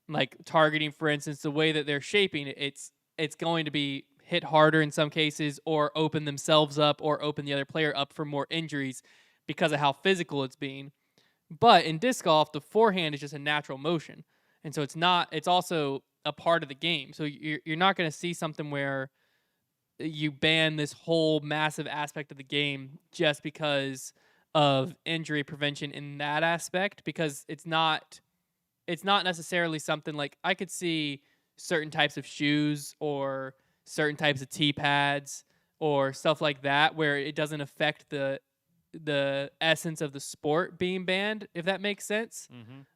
like targeting, for instance, the way that they're shaping, it's going to be hit harder in some cases or open themselves up or open the other player up for more injuries because of how physical it's being. But in disc golf, the forehand is just a natural motion. And so it's also a part of the game. So you're not going to see something where you ban this whole massive aspect of the game just because of injury prevention in that aspect, because it's not necessarily something like I could see certain types of shoes or certain types of tee pads or stuff like that, where it doesn't affect the essence of the sport being banned, if that makes sense.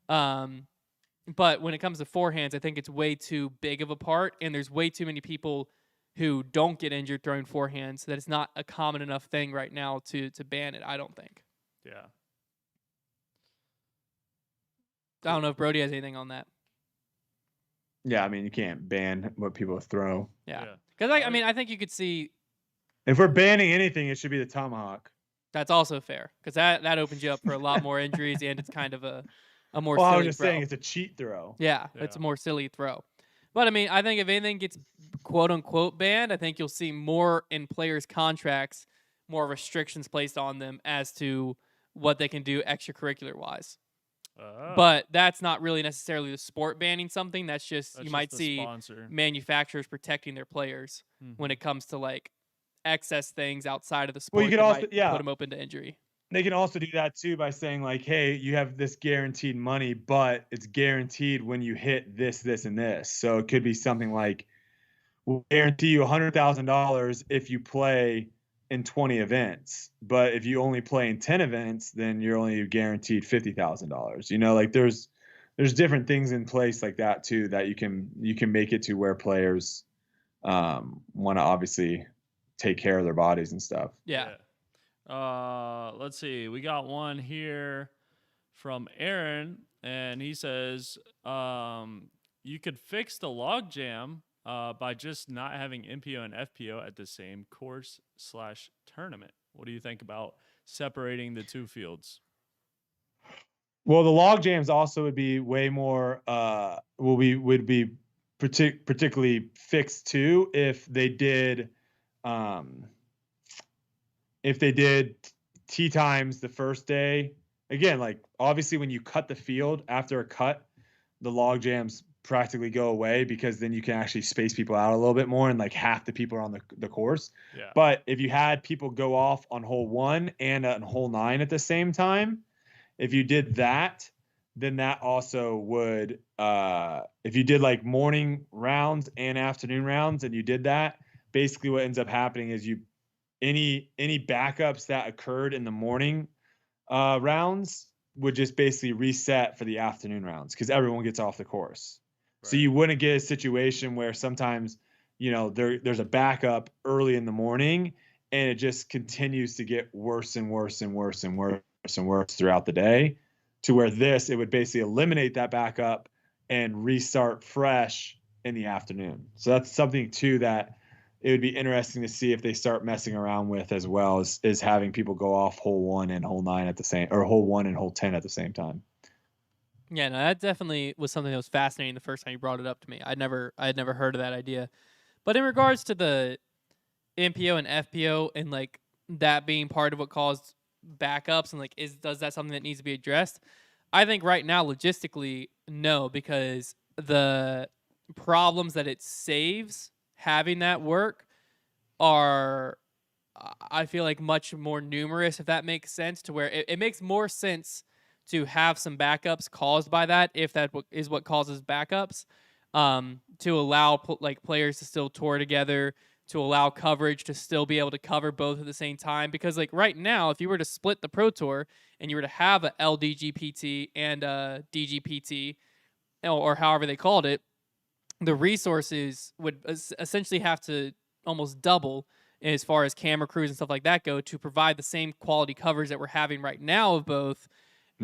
But when it comes to forehands, I think it's way too big of a part, and there's way too many people who don't get injured throwing forehands that it's not a common enough thing right now to ban it, I don't think. Yeah. I don't know if Brodie has anything on that. Yeah, I mean, you can't ban what people throw. Yeah. Because, I think you could see... If we're banning anything, it should be the tomahawk. That's also fair, because that opens you up for a lot more injuries, and it's kind of a more well, silly I was just throw. saying it's a cheat throw. Yeah, it's a more silly throw. But, I think if anything gets quote-unquote banned, I think you'll see more in players' contracts, more restrictions placed on them as to what they can do extracurricular-wise. But that's not really necessarily the sport banning something. That's just you might see sponsor. Manufacturers protecting their players when it comes to, like, excess things outside of the sport. Well, you could also put them open to injury. They can also do that too by saying, like, hey, you have this guaranteed money, but it's guaranteed when you hit this, this, and this. So it could be something like, we'll guarantee you $100,000 if you play in 20 events. But if you only play in 10 events, then you're only guaranteed $50,000. You know, like there's different things in place like that too, that you can make it to where players want to obviously take care of their bodies and stuff. Yeah. Let's see. We got one here from Aaron, and he says, you could fix the logjam by just not having MPO and FPO at the same course/tournament. What do you think about separating the two fields? Well, the log jams also would be way more would be particularly fixed too if they did tee times the first day. Again, like obviously when you cut the field after a cut, the log jams practically go away because then you can actually space people out a little bit more and like half the people are on the course. Yeah. But if you had people go off on hole 1 and on hole 9 at the same time, if you did that, then that also would if you did like morning rounds and afternoon rounds and you did that, basically what ends up happening is any backups that occurred in the morning rounds would just basically reset for the afternoon rounds because everyone gets off the course. Right. So you wouldn't get a situation where sometimes, you know, there's a backup early in the morning and it just continues to get worse and worse and worse and worse and worse throughout the day, to where it would basically eliminate that backup and restart fresh in the afternoon. So that's something too that it would be interesting to see if they start messing around with as well, is having people go off hole 1 and hole 9 at the same, or hole 1 and hole 10 at the same time. Yeah, no, that definitely was something that was fascinating the first time you brought it up to me. I had never heard of that idea. But in regards to the MPO and FPO and like that being part of what caused backups and like does that something that needs to be addressed? I think right now logistically no, because the problems that it saves having that work are, I feel like, much more numerous, if that makes sense, to where it makes more sense to have some backups caused by that, if that is what causes backups, to allow players to still tour together, to allow coverage to still be able to cover both at the same time. Because like right now, if you were to split the Pro Tour and you were to have a LDGPT and a DGPT, or however they called it, the resources would essentially have to almost double as far as camera crews and stuff like that go to provide the same quality coverage that we're having right now of both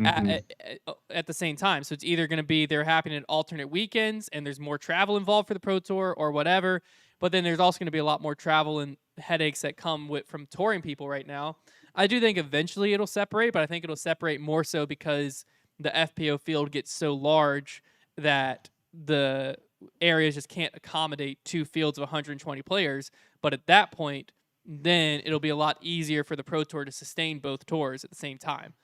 at the same time. So it's either going to be they're happening at alternate weekends and there's more travel involved for the Pro Tour or whatever, but then there's also going to be a lot more travel and headaches that come from touring people right now. I do think eventually it'll separate, but I think it'll separate more so because the FPO field gets so large that the areas just can't accommodate two fields of 120 players. But at that point, then it'll be a lot easier for the Pro Tour to sustain both tours at the same time.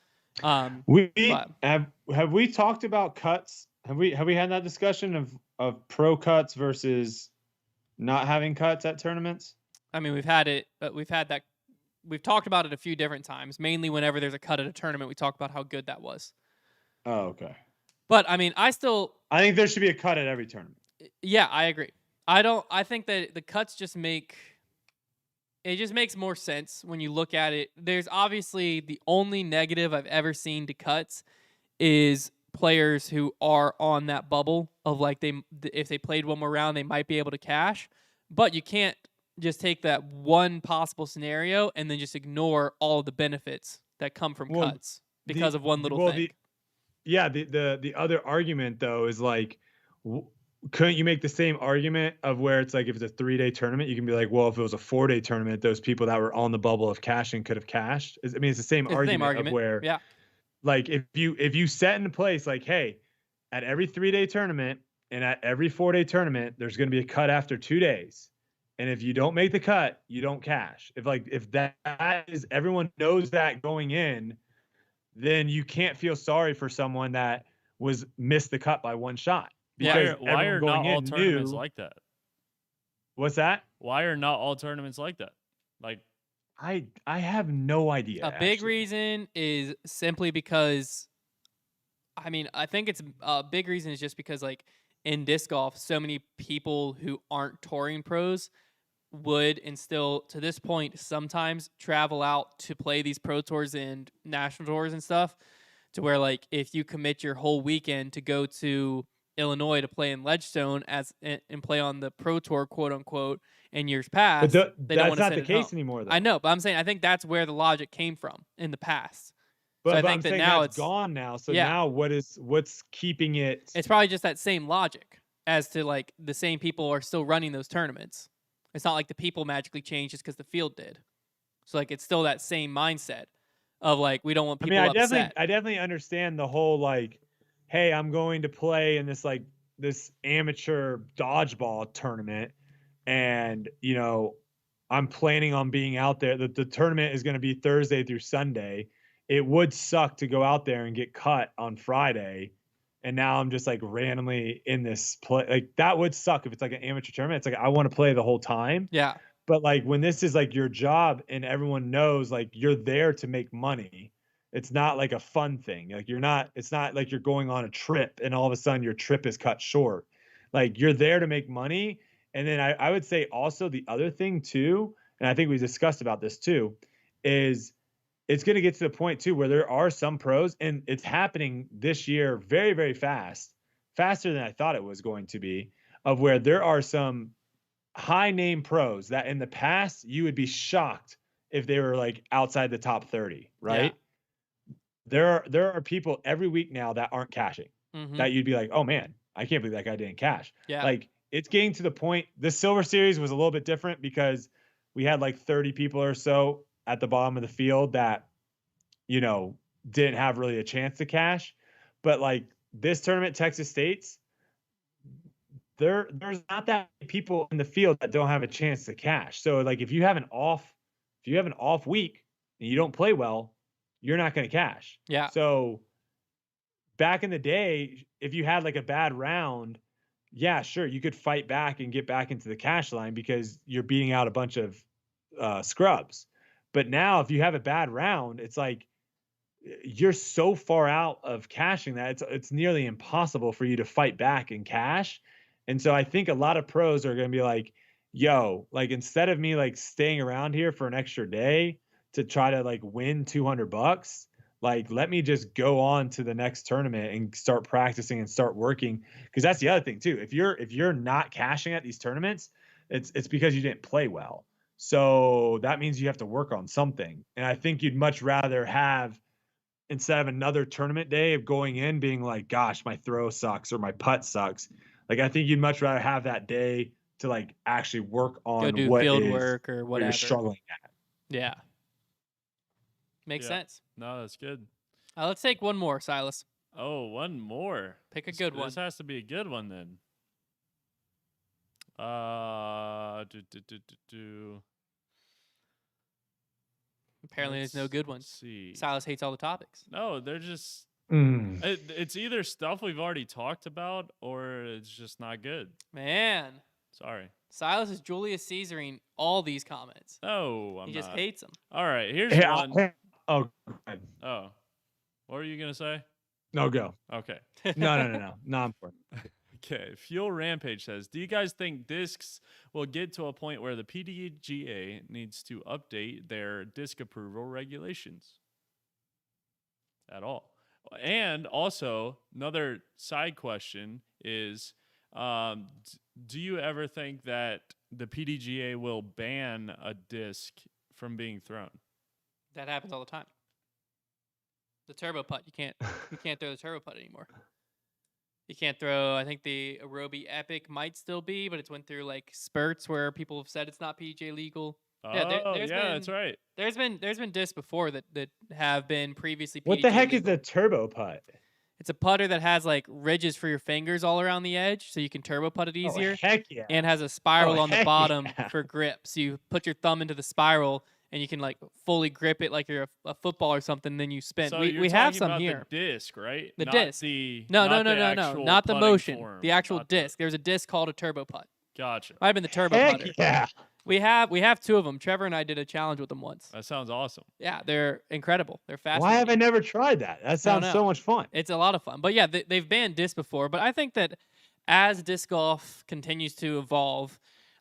Have we talked about cuts? Have we had that discussion of pro cuts versus not having cuts at tournaments? I mean, we've had that. We've talked about it a few different times. Mainly whenever there's a cut at a tournament, we talk about how good that was. Oh, okay. But I mean, I think there should be a cut at every tournament. Yeah, I agree. I think that the cuts just make it just makes more sense when you look at it. There's obviously the only negative I've ever seen to cuts is players who are on that bubble of like if they played one more round, they might be able to cash. But you can't just take that one possible scenario and then just ignore all of the benefits that come from cuts because of one little thing. The other argument though is like, couldn't you make the same argument of where it's like if it's a 3-day tournament, you can be like, well, if it was a 4-day tournament, those people that were on the bubble of cashing could have cashed. I mean, it's the same argument of where, like if you set into place like, hey, at every 3-day tournament and at every 4-day tournament, there's going to be a cut after 2 days. And if you don't make the cut, you don't cash. If that is, everyone knows that going in, then you can't feel sorry for someone that missed the cut by one shot. Because why are not all tournaments like that? What's that? Why are not all tournaments like that? Like, I have no idea. A big reason is simply because, I mean, I think it's a big reason is just because like in disc golf, so many people who aren't touring pros would and still to this point sometimes travel out to play these pro tours and national tours and stuff, to where like if you commit your whole weekend to go to Illinois to play in Ledgestone and play on the pro tour, quote unquote, in years past, but they don't want to that's not send the it case home. anymore though. I know, but I'm saying I think that's where the logic came from in the past. But, so I but think I'm that now it's gone now. So now what's keeping it? It's probably just that same logic as to like the same people are still running those tournaments. It's not like the people magically changed just because the field did. So like it's still that same mindset of like we don't want people upset. I definitely understand the whole like, hey, I'm going to play in this amateur dodgeball tournament, and I'm planning on being out there. The tournament is going to be Thursday through Sunday. It would suck to go out there and get cut on Friday. And now I'm just like randomly in this play. Like that would suck if it's like an amateur tournament. It's like, I want to play the whole time. Yeah. But like when this is like your job and everyone knows like you're there to make money, it's not like a fun thing. Like it's not like you're going on a trip and all of a sudden your trip is cut short. Like you're there to make money. And then I would say also the other thing too, and I think we discussed about this too, is it's going to get to the point too where there are some pros, and it's happening this year very, very fast, faster than I thought it was going to be, of where there are some high name pros that in the past you would be shocked if they were like outside the top 30, right? Yeah. There are people every week now that aren't cashing, that you'd be like, oh man, I can't believe that guy didn't cash. Yeah. Like it's getting to the point. The Silver Series was a little bit different because we had like 30 people or so at the bottom of the field that, didn't have really a chance to cash. But like this tournament, Texas State's, there's not that many people in the field that don't have a chance to cash. So like if you have an off week and you don't play well, you're not going to cash. Yeah. So back in the day, if you had like a bad round, yeah, sure, you could fight back and get back into the cash line because you're beating out a bunch of scrubs. But now if you have a bad round, it's like you're so far out of cashing that it's nearly impossible for you to fight back and cash. And so I think a lot of pros are going to be like, yo, like instead of me like staying around here for an extra day to try to like win $200, like let me just go on to the next tournament and start practicing and start working. Because that's the other thing too. If you're not cashing at these tournaments, it's because you didn't play well. So that means you have to work on something. And I think you'd much rather have, instead of another tournament day of going in being like, gosh, my throw sucks or my putt sucks. Like, I think you'd much rather have that day to like actually work on go do what field is work or whatever you're struggling at. Yeah. Makes sense. No, that's good. Let's take one more, Silas. Oh, one more. Pick a good one. This has to be a good one then. Apparently, there's no good ones. See. Silas hates all the topics. No, they're just. It's either stuff we've already talked about or it's just not good. Man. Sorry. Silas is Julius Caesaring all these comments. No, he just hates them. All right, here's one. Oh, go ahead. Oh. What were you going to say? No, go. Okay. No, I'm for it. Okay, Fuel Rampage says, do you guys think discs will get to a point where the PDGA needs to update their disc approval regulations at all? And also, another side question is, do you ever think that the PDGA will ban a disc from being thrown? That happens all the time. The turbo putt, you can't throw the turbo putt anymore. You can't throw. I think the Arobi Epic might still be, but it's went through like spurts where people have said it's not PDGA legal. That's right. There's been discs before that have been previously PDGA What the heck legal. is the turbo putt? It's a putter that has like ridges for your fingers all around the edge, so you can turbo putt it easier. Oh, heck yeah. And has a spiral on the bottom yeah. for grip. So you put your thumb into the spiral and you can like fully grip it like you're a football or something. And then you spin. So we have some about here. The disc, right? The not disc. The, no, not the motion. Form. The actual Not disc. There's a disc called a turbo putt. Gotcha. Might have been the turbo Heck putter. yeah. We have two of them. Trevor and I did a challenge with them once. That sounds awesome. Yeah, they're incredible. They're fascinating. Why have I never tried that? That sounds so much fun. It's a lot of fun. But yeah, they've banned disc before. But I think that as disc golf continues to evolve,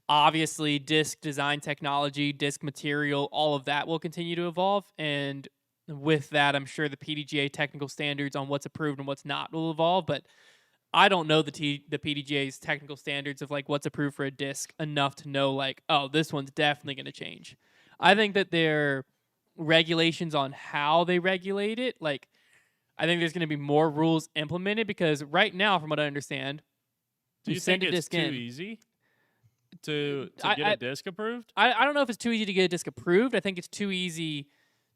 obviously disc design technology, disc material, all of that will continue to evolve. And with that, I'm sure the PDGA technical standards on what's approved and what's not will evolve. But I don't know the PDGA's technical standards of like what's approved for a disc enough to know like, oh, this one's definitely going to change. I think that their regulations on how they regulate it, like, I think there's going to be more rules implemented because right now, from what I understand, do you send think a it's disc too in. easy to get a disc approved? I don't know if it's too easy to get a disc approved. I think it's too easy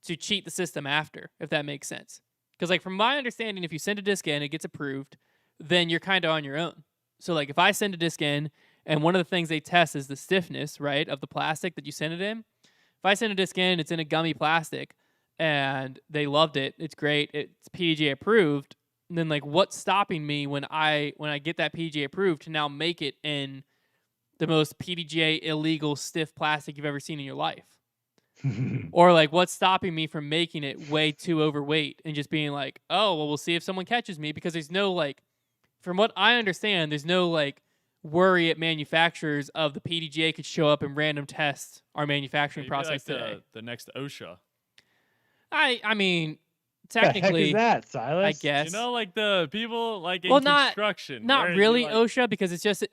to cheat the system after, if that makes sense. Because like from my understanding, if you send a disc in, it gets approved, then you're kind of on your own. So like if I send a disc in and one of the things they test is the stiffness, right, of the plastic that you send it in. If I send a disc in, it's in a gummy plastic and they loved it. It's great. It's PDGA approved. And then like what's stopping me when I get that PDGA approved to now make it in the most PDGA illegal stiff plastic you've ever seen in your life? Or like what's stopping me from making it way too overweight and just being like, oh, well, we'll see if someone catches me, because there's no like, from what I understand, there's no like worry at manufacturers of the PDGA could show up and random test our manufacturing process like today. The next OSHA. I mean, What the heck technically, is that, Silas? I guess. You know, like the people like in Well, construction. Not where you, really like, OSHA, because it's just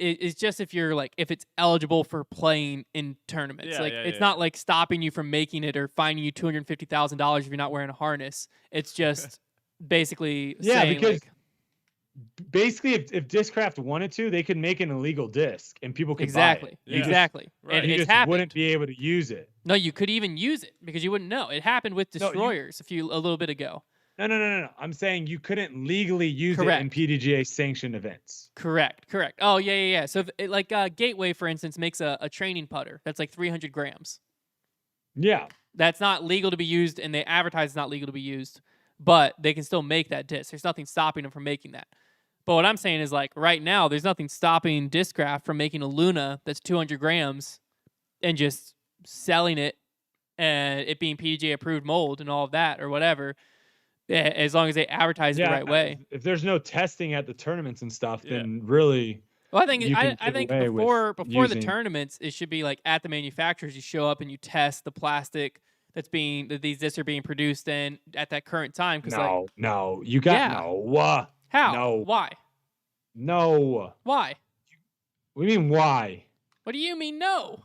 if you're like if it's eligible for playing in tournaments. Yeah, like yeah, it's yeah. not like stopping you from making it or fining you $250,000 if you're not wearing a harness. It's just basically Yeah, saying, because like, basically, if Discraft wanted to, they could make an illegal disc and people could exactly, buy it. Yeah. exactly. Right. And You it's just happened. wouldn't be able to use it. No, you could even use it because you wouldn't know. It happened with No, you- destroyers a little bit ago. No. I'm saying you couldn't legally use Correct. it in PDGA sanctioned events. Correct. Oh, yeah. So if like Gateway, for instance, makes a training putter that's like 300 grams. Yeah. That's not legal to be used, and they advertise it's not legal to be used, but they can still make that disc. There's nothing stopping them from making that. But what I'm saying is, like, right now, there's nothing stopping Discraft from making a Luna that's 200 grams and just selling it and it being PDGA approved mold and all of that or whatever, as long as they advertise it the right way. If there's no testing at the tournaments and stuff, Yeah. then really, Well, I think you can I get think away with before the using- tournaments, it should be like at the manufacturers. You show up and you test the plastic that these discs are being produced in at that current time. no, you got Yeah. no. How? No. Why? No. Why? What do you mean why? What do you mean no?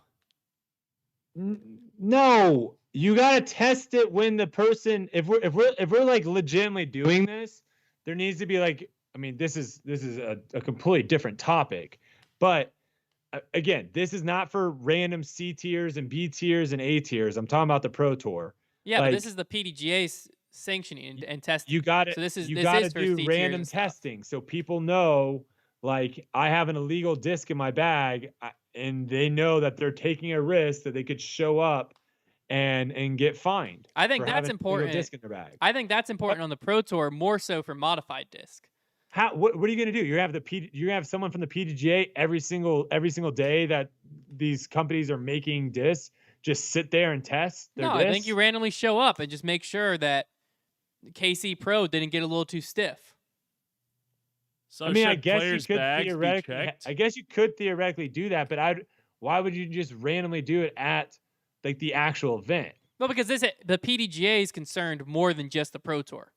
No, you gotta test it when the person. If we're like legitimately doing this, there needs to be like. I mean, this is a completely different topic, but again, this is not for random C tiers and B tiers and A tiers. I'm talking about the Pro Tour. Yeah, but Like, this is the PDGA's sanctioning and testing. You got to. So this is you this got to is for do C tiers random and stuff. testing so people know. Like, I have an illegal disc in my bag, and they know that they're taking a risk that they could show up and get fined. I think for that's having an illegal important. disc in their bag. I think that's important on the Pro Tour more so for modified disc. What are you gonna do? You're gonna have someone from the PDGA every single day that these companies are making discs just sit there and test their No, discs? I think you randomly show up and just make sure that KC Pro didn't get a little too stiff. So I mean, I should guess you players' could bags be theoretically. checked? I guess you could theoretically do that, but why would you just randomly do it at like the actual event? Well, because the PDGA is concerned more than just the Pro Tour.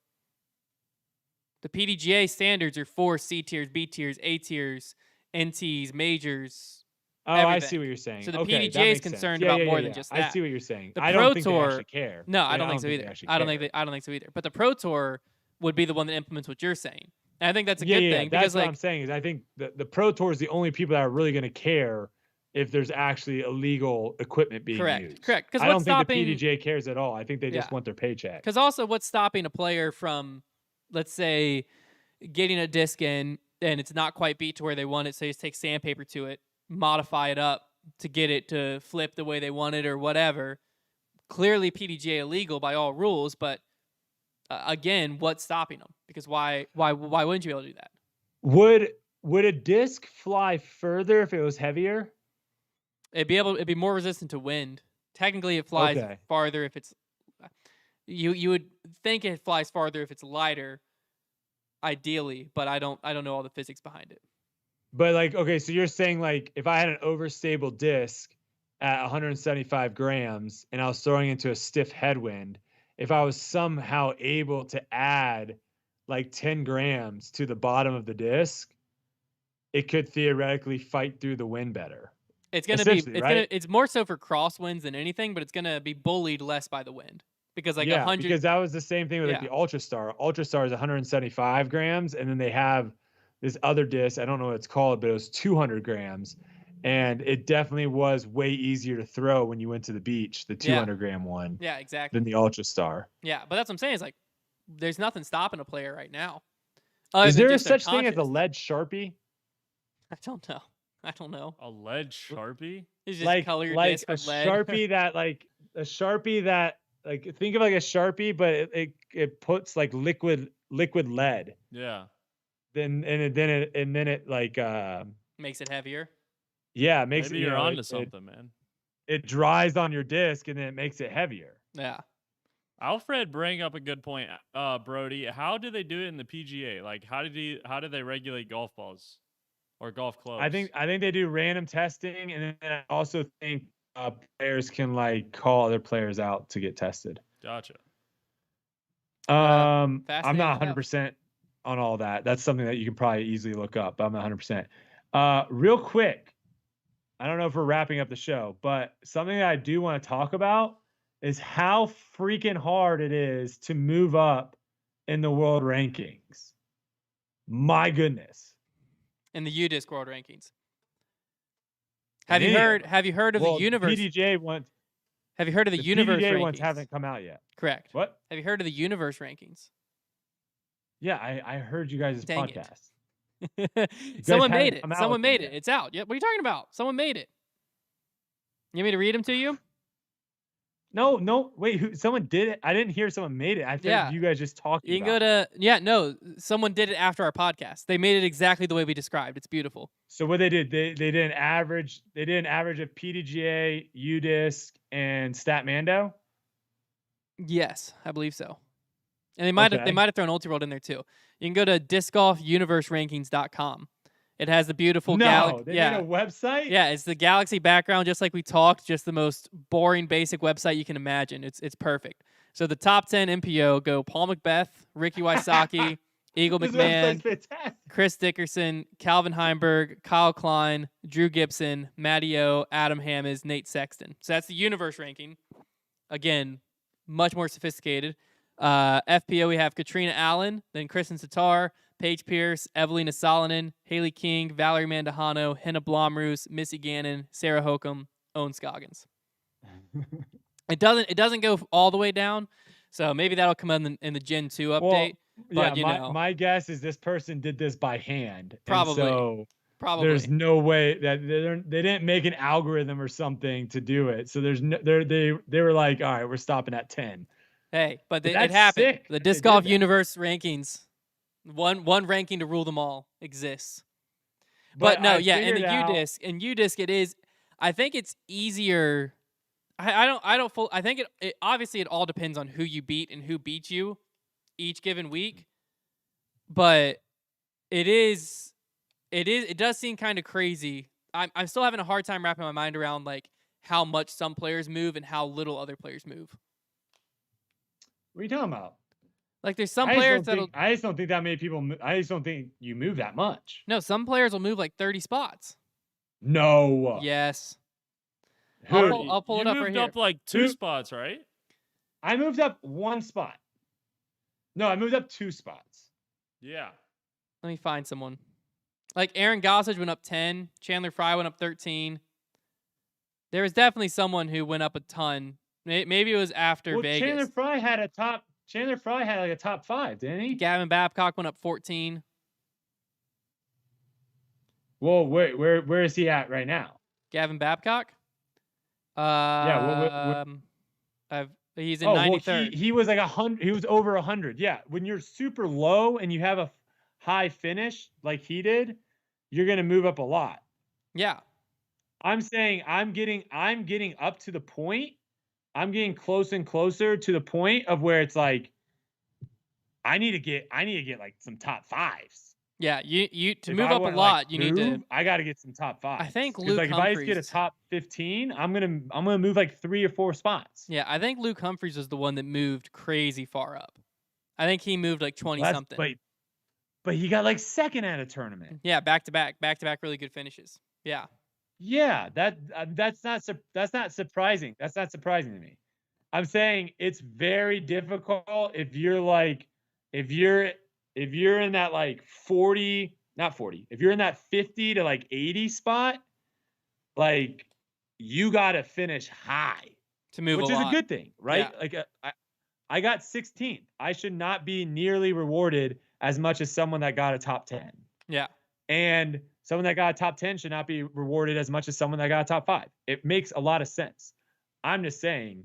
The PDGA standards are for C tiers, B tiers, A tiers, NTs, majors. Oh, everything. I see what you're saying. So the Okay, PDGA is concerned about more than just that. I see what you're saying. The I Pro don't think Tour, they actually care. No, I don't Yeah, think so they either. actually I don't care. think so either. But the Pro Tour would be the one that implements what you're saying. And I think that's a good thing That's because what like I'm saying is I think the Pro Tour is the only people that are really going to care if there's actually illegal equipment being used. Correct. Because I don't think the PDGA cares at all. I think they just want their paycheck. Because also, what's stopping a player from, let's say, getting a disc in and it's not quite beat to where they want it, so you just take sandpaper to it, modify it up to get it to flip the way they want it or whatever. Clearly PDGA illegal by all rules, but again, what's stopping them? Because why wouldn't you be able to do that? Would a disc fly further if it was heavier? It'd be more resistant to wind. Technically, it flies farther if it's. You would think it flies farther if it's lighter, ideally, but I don't know all the physics behind it. But like, okay, so you're saying like if I had an overstable disc at 175 grams and I was throwing into a stiff headwind, if I was somehow able to add like 10 grams to the bottom of the disc, it could theoretically fight through the wind better. It's gonna be it's more so for crosswinds than anything, but it's gonna be bullied less by the wind because like 100. Because that was the same thing with like the Ultra Star. Ultra Star is 175 grams, and then they have this other disc. I don't know what it's called, but it was 200 grams, and it definitely was way easier to throw when you went to the beach. The 200 gram one. Yeah, exactly. Than the Ultra Star. Yeah, but that's what I'm saying. Is like there's nothing stopping a player right now. Is there such thing as a lead Sharpie? I don't know. A lead Sharpie? It's just color your disc with lead. Sharpie that like a Sharpie that like think of like a Sharpie, but it puts like liquid lead. Yeah. Then it like makes it heavier. Yeah, it makes Maybe it. You're onto something, man. It dries on your disc and then it makes it heavier. Yeah. Alfred bring up a good point, Brodie. How do they do it in the PGA? Like, how do they regulate golf balls or golf clubs? I think they do random testing, and then I also think players can like call other players out to get tested. Gotcha. I'm not 100% on all that. That's something that you can probably easily look up, but I'm not 100%. Real quick, I don't know if we're wrapping up the show, but something that I do want to talk about is how freaking hard it is to move up in the world rankings. My goodness. In the UDisc world rankings. Have you heard of the universe? PDGA ones. Have you heard of the universe PDGA rankings? ones haven't come out yet. Correct. What? Have you heard of the universe rankings? Yeah, I heard you guys' podcast. Someone made it. Someone made it. It's out. Yeah, what are you talking about? Someone made it. You want me to read them to you? No, wait. Someone did it. I didn't hear someone made it. I think you guys just talking. You can go to someone did it after our podcast. They made it exactly the way we described. It's beautiful. So what they did, they did an average. They did an average of PDGA, UDisc, and Statmando. Yes, I believe so. And they might have thrown Ultiworld in there too. You can go to discgolfuniverserankings.com. It has the beautiful galaxy. They made a website? Yeah, it's the galaxy background, just like we talked, just the most boring, basic website you can imagine. It's perfect. So the top 10 MPO go Paul McBeth, Ricky Wysocki, Eagle McMahon, Chris Dickerson, Calvin Heimberg, Kyle Klein, Drew Gibson, Matty O, Adam Hammes, Nate Sexton. So that's the universe ranking. Again, much more sophisticated. FPO, we have Katrina Allen, then Kristen Sitar, Paige Pierce, Evelina Salonen, Haley King, Valerie Mandahano, Henna Blomroos, Missy Gannon, Sarah Hokum, Owen Scoggins. It doesn't go all the way down, so maybe that'll come in the Gen 2 update. But, my guess is this person did this by hand. Probably. There's no way that they didn't make an algorithm or something to do it. So there's no, they were like, all right, we're stopping at 10. It happened. Sick. The Disc Golf Universe rankings. One ranking to rule them all exists. But no, in the UDisc it is. I think it's easier. I think it obviously it all depends on who you beat and who beat you each given week. But It does seem kind of crazy. I'm still having a hard time wrapping my mind around like how much some players move and how little other players move. What are you talking about? Like there's some players that'll. I just don't think that many people. I just don't think you move that much. No, some players will move like 30 spots. No. Yes. Who? I'll pull it up right here. You moved up like 2 spots, right? I moved up 1 spot. No, I moved up 2 spots. Yeah. Let me find someone. Like Aaron Gossage went up 10. Chandler Fry went up 13. There was definitely someone who went up a ton. Maybe it was after Vegas. Chandler Fry had like a top 5, didn't he? Gavin Babcock went up 14. Whoa, where is he at right now? Gavin Babcock? He's in 93rd. He was like 100. He was over 100. Yeah, when you're super low and you have a high finish like he did, you're gonna move up a lot. Yeah. I'm saying I'm getting up to the point. I'm getting closer and closer to the point of where it's like I need to get like some top 5s. Yeah, you to move up a lot, you need to. I got to get some top 5s. I think Luke like Humphreys. If I just get a top 15, I'm gonna move like 3 or 4 spots. Yeah, I think Luke Humphreys was the one that moved crazy far up. I think he moved like 20 something. But he got like second at a tournament. Yeah, back to back really good finishes. Yeah. Yeah, that's not surprising. That's not surprising to me. I'm saying it's very difficult if you're in that like 40, not 40, if you're in that 50 to like 80 spot, like you got to finish high to move, which is a good thing, right? Yeah. Like I got 16th. I should not be nearly rewarded as much as someone that got a top 10. Yeah. And someone that got a top 10 should not be rewarded as much as someone that got a top 5. It makes a lot of sense. I'm just saying,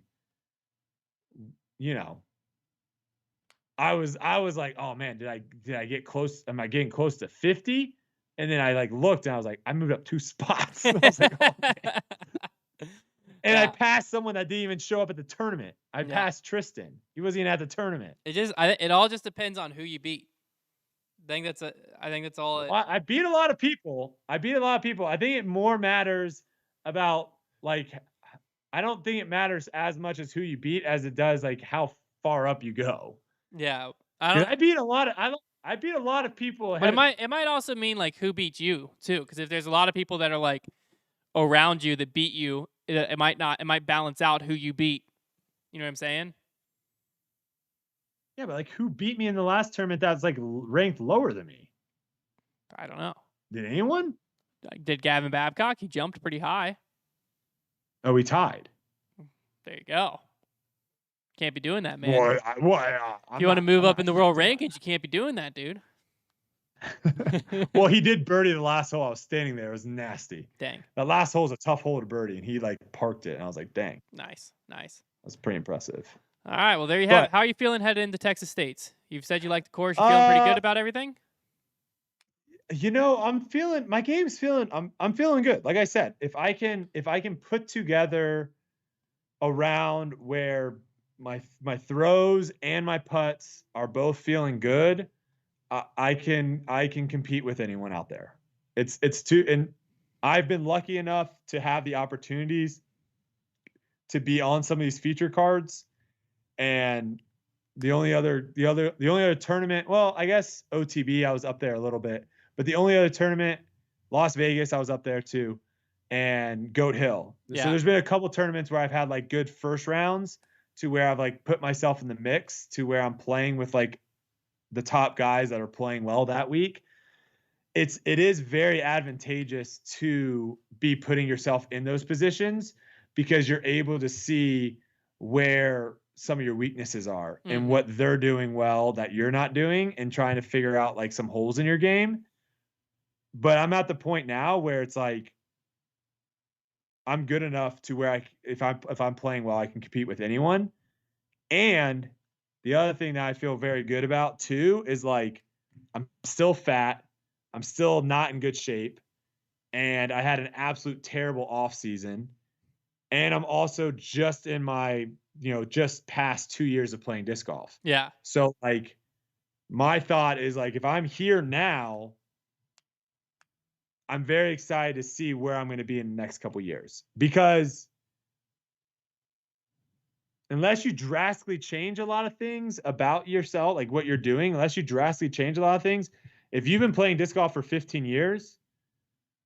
I was like, oh man, did I get close? Am I getting close to 50? And then I like looked and I was like, I moved up 2 spots. I was like, oh man. And I passed someone that didn't even show up at the tournament. I passed Tristan. He wasn't even at the tournament. It all just depends on who you beat. I think that's all. I beat a lot of people. I think it more matters about like, I don't think it matters as much as who you beat as it does like how far up you go. Yeah, I beat a lot of people. But it might also mean like who beat you too, because if there's a lot of people that are like around you that beat you, it might balance out who you beat. You know what I'm saying? Yeah, but like who beat me in the last tournament that's like ranked lower than me? I don't know. Did anyone? Did Gavin Babcock? He jumped pretty high. Oh, we tied. There you go. Can't be doing that, man. If you want to move up in the world rankings, you can't be doing that, dude. Well, he did birdie the last hole. I was standing there. It was nasty. Dang. The last hole is a tough hole to birdie, and he like parked it. And I was like, dang. Nice. That's pretty impressive. All right. Well, there you have it. How are you feeling headed into Texas States? You've said you like the course. You feeling pretty good about everything? I'm feeling my game's feeling. I'm feeling good. Like I said, if I can put together a round where my throws and my putts are both feeling good, I can compete with anyone out there. And I've been lucky enough to have the opportunities to be on some of these feature cards, and the only other tournament, well, I guess OTB I was up there a little bit, but the only other tournament, Las Vegas, I was up there too, and Goat Hill. Yeah. So there's been a couple tournaments where I've had like good first rounds to where I've like put myself in the mix to where I'm playing with like the top guys that are playing well that week. It is very advantageous to be putting yourself in those positions because you're able to see where some of your weaknesses are and what they're doing well that you're not doing, and trying to figure out like some holes in your game. But I'm at the point now where it's like I'm good enough to where if I'm playing well, I can compete with anyone. And the other thing that I feel very good about too is like I'm still fat, I'm still not in good shape, and I had an absolute terrible off season. And I'm also just in my, just past 2 years of playing disc golf. Yeah. So like my thought is like, if I'm here now I'm very excited to see where I'm going to be in the next couple years, because unless you drastically change a lot of things about yourself, like what you're doing, unless you drastically change a lot of things, if you've been playing disc golf for 15 years,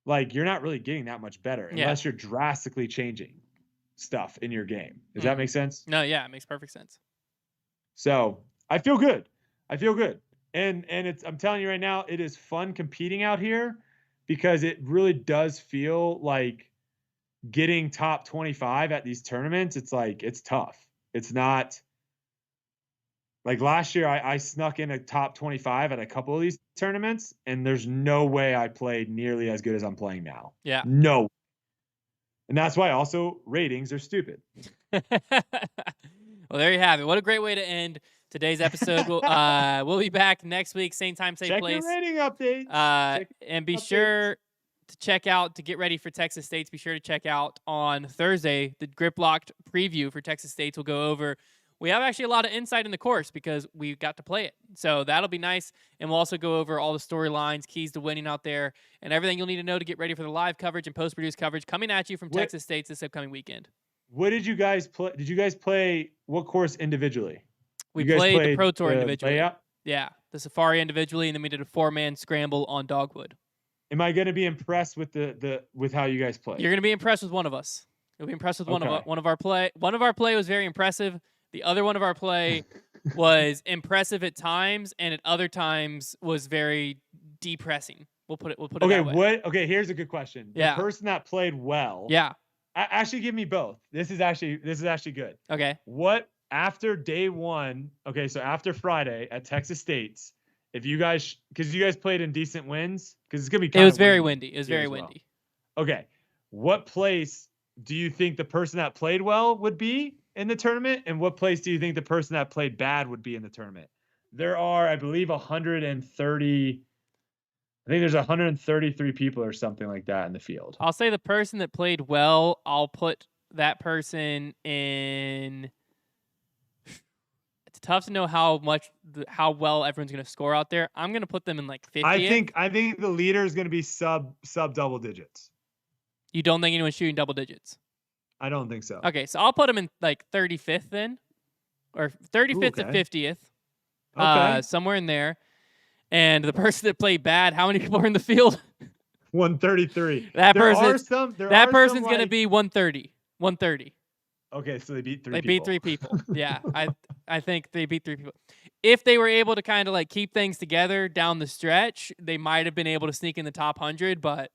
like you're not really getting that much better unless you're drastically changing stuff in your game. Does that make sense? No, yeah, it makes perfect sense. So I feel good. And I'm telling you right now, it is fun competing out here, because it really does feel like getting top 25 at these tournaments. It's like, it's tough. It's not like last year I snuck in a top 25 at a couple of these tournaments, and there's no way I played nearly as good as I'm playing now. Yeah. No. And that's why also ratings are stupid. Well, there you have it. What a great way to end today's episode. We'll be back next week, same time, same place. Check your rating updates. And be sure to get ready for Texas State's. Be sure to check out on Thursday the Grip Locked preview for Texas State's. We'll go over. We have actually a lot of insight in the course because we got to play it. So that'll be nice. And we'll also go over all the storylines, keys to winning out there, and everything you'll need to know to get ready for the live coverage and post-produced coverage coming at you from Texas State's this upcoming weekend. What did you guys play? Did you guys play what course individually? We played the Pro Tour the individually. Layout? Yeah, the Safari individually, and then we did a 4-man scramble on Dogwood. Am I going to be impressed with with how you guys play? You're going to be impressed with one of us. You'll be impressed with one of our play. One of our play was very impressive. The other one of our play was impressive at times, and at other times was very depressing. We'll put it that way. Okay, here's a good question. Yeah. The person that played well. Yeah. Actually, give me both. This is actually good. Okay. What after day one? Okay, so after Friday at Texas State's, if you guys, because you guys played in decent winds, because it's gonna be. It was very windy. It was very windy. Okay, what place do you think the person that played well would be in the tournament, and what place do you think the person that played bad would be in the tournament? There are, I believe, 130. I think there's 133 people or something like that in the field. I'll say the person that played well, I'll put that person in. It's tough to know how well everyone's going to score out there. I'm going to put them in like 50. I think the leader is going to be sub double digits. You don't think anyone's shooting double digits? I don't think so. Okay, so I'll put him in like 35th then, or 35th to 50th. Okay. Somewhere in there. And the person that played bad, how many people are in the field? 133. That person's going to be 130. 130. Okay, so they beat 3 people. They beat 3 people. Yeah, I think they beat 3 people. If they were able to kind of like keep things together down the stretch, they might have been able to sneak in the top 100, but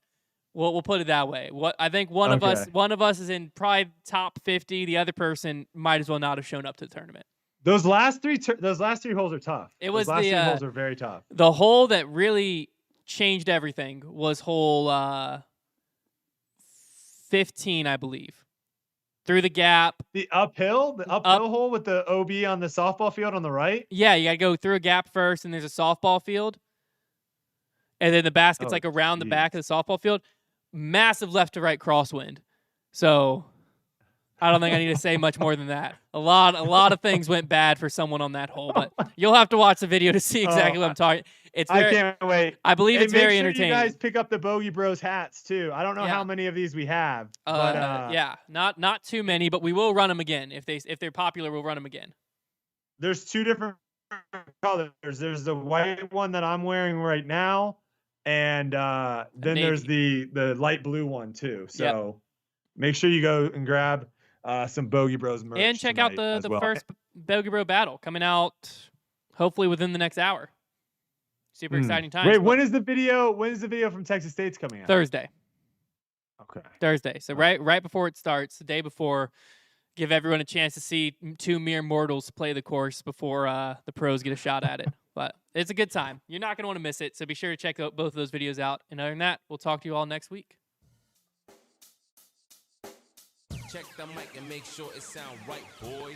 we'll put it that way. I think one of us is in probably top 50. The other person might as well not have shown up to the tournament. Those last three holes are tough. Those last 3 holes are very tough. The hole that really changed everything was hole 15, I believe. Through the gap. The uphill hole with the OB on the softball field on the right? Yeah, you got to go through a gap first, and there's a softball field. And then the basket's like around the back of the softball field. Massive left to right crosswind. So I don't think I need to say much more than that. A lot of things went bad for someone on that hole, but you'll have to watch the video to see exactly what I'm talking. I can't wait. I believe it's very entertaining. You guys pick up the Bogey Bros hats too. I don't know how many of these we have, but yeah, not too many, but we will run them again if they're popular. We'll run them again. There's 2 different colors. There's the white one that I'm wearing right now, and then there's the light blue one too. So make sure you go and grab some Bogey Bros merch. And check out the first Bogey Bro battle coming out hopefully within the next hour. Super exciting times. Wait, when is the video from Texas State's coming out? Thursday. Okay. Thursday. So right before it starts, the day before, give everyone a chance to see 2 mere mortals play the course before the pros get a shot at it. But it's a good time. You're not going to want to miss it. So be sure to check both of those videos out. And other than that, we'll talk to you all next week. Check the mic and make sure it sound right, boys.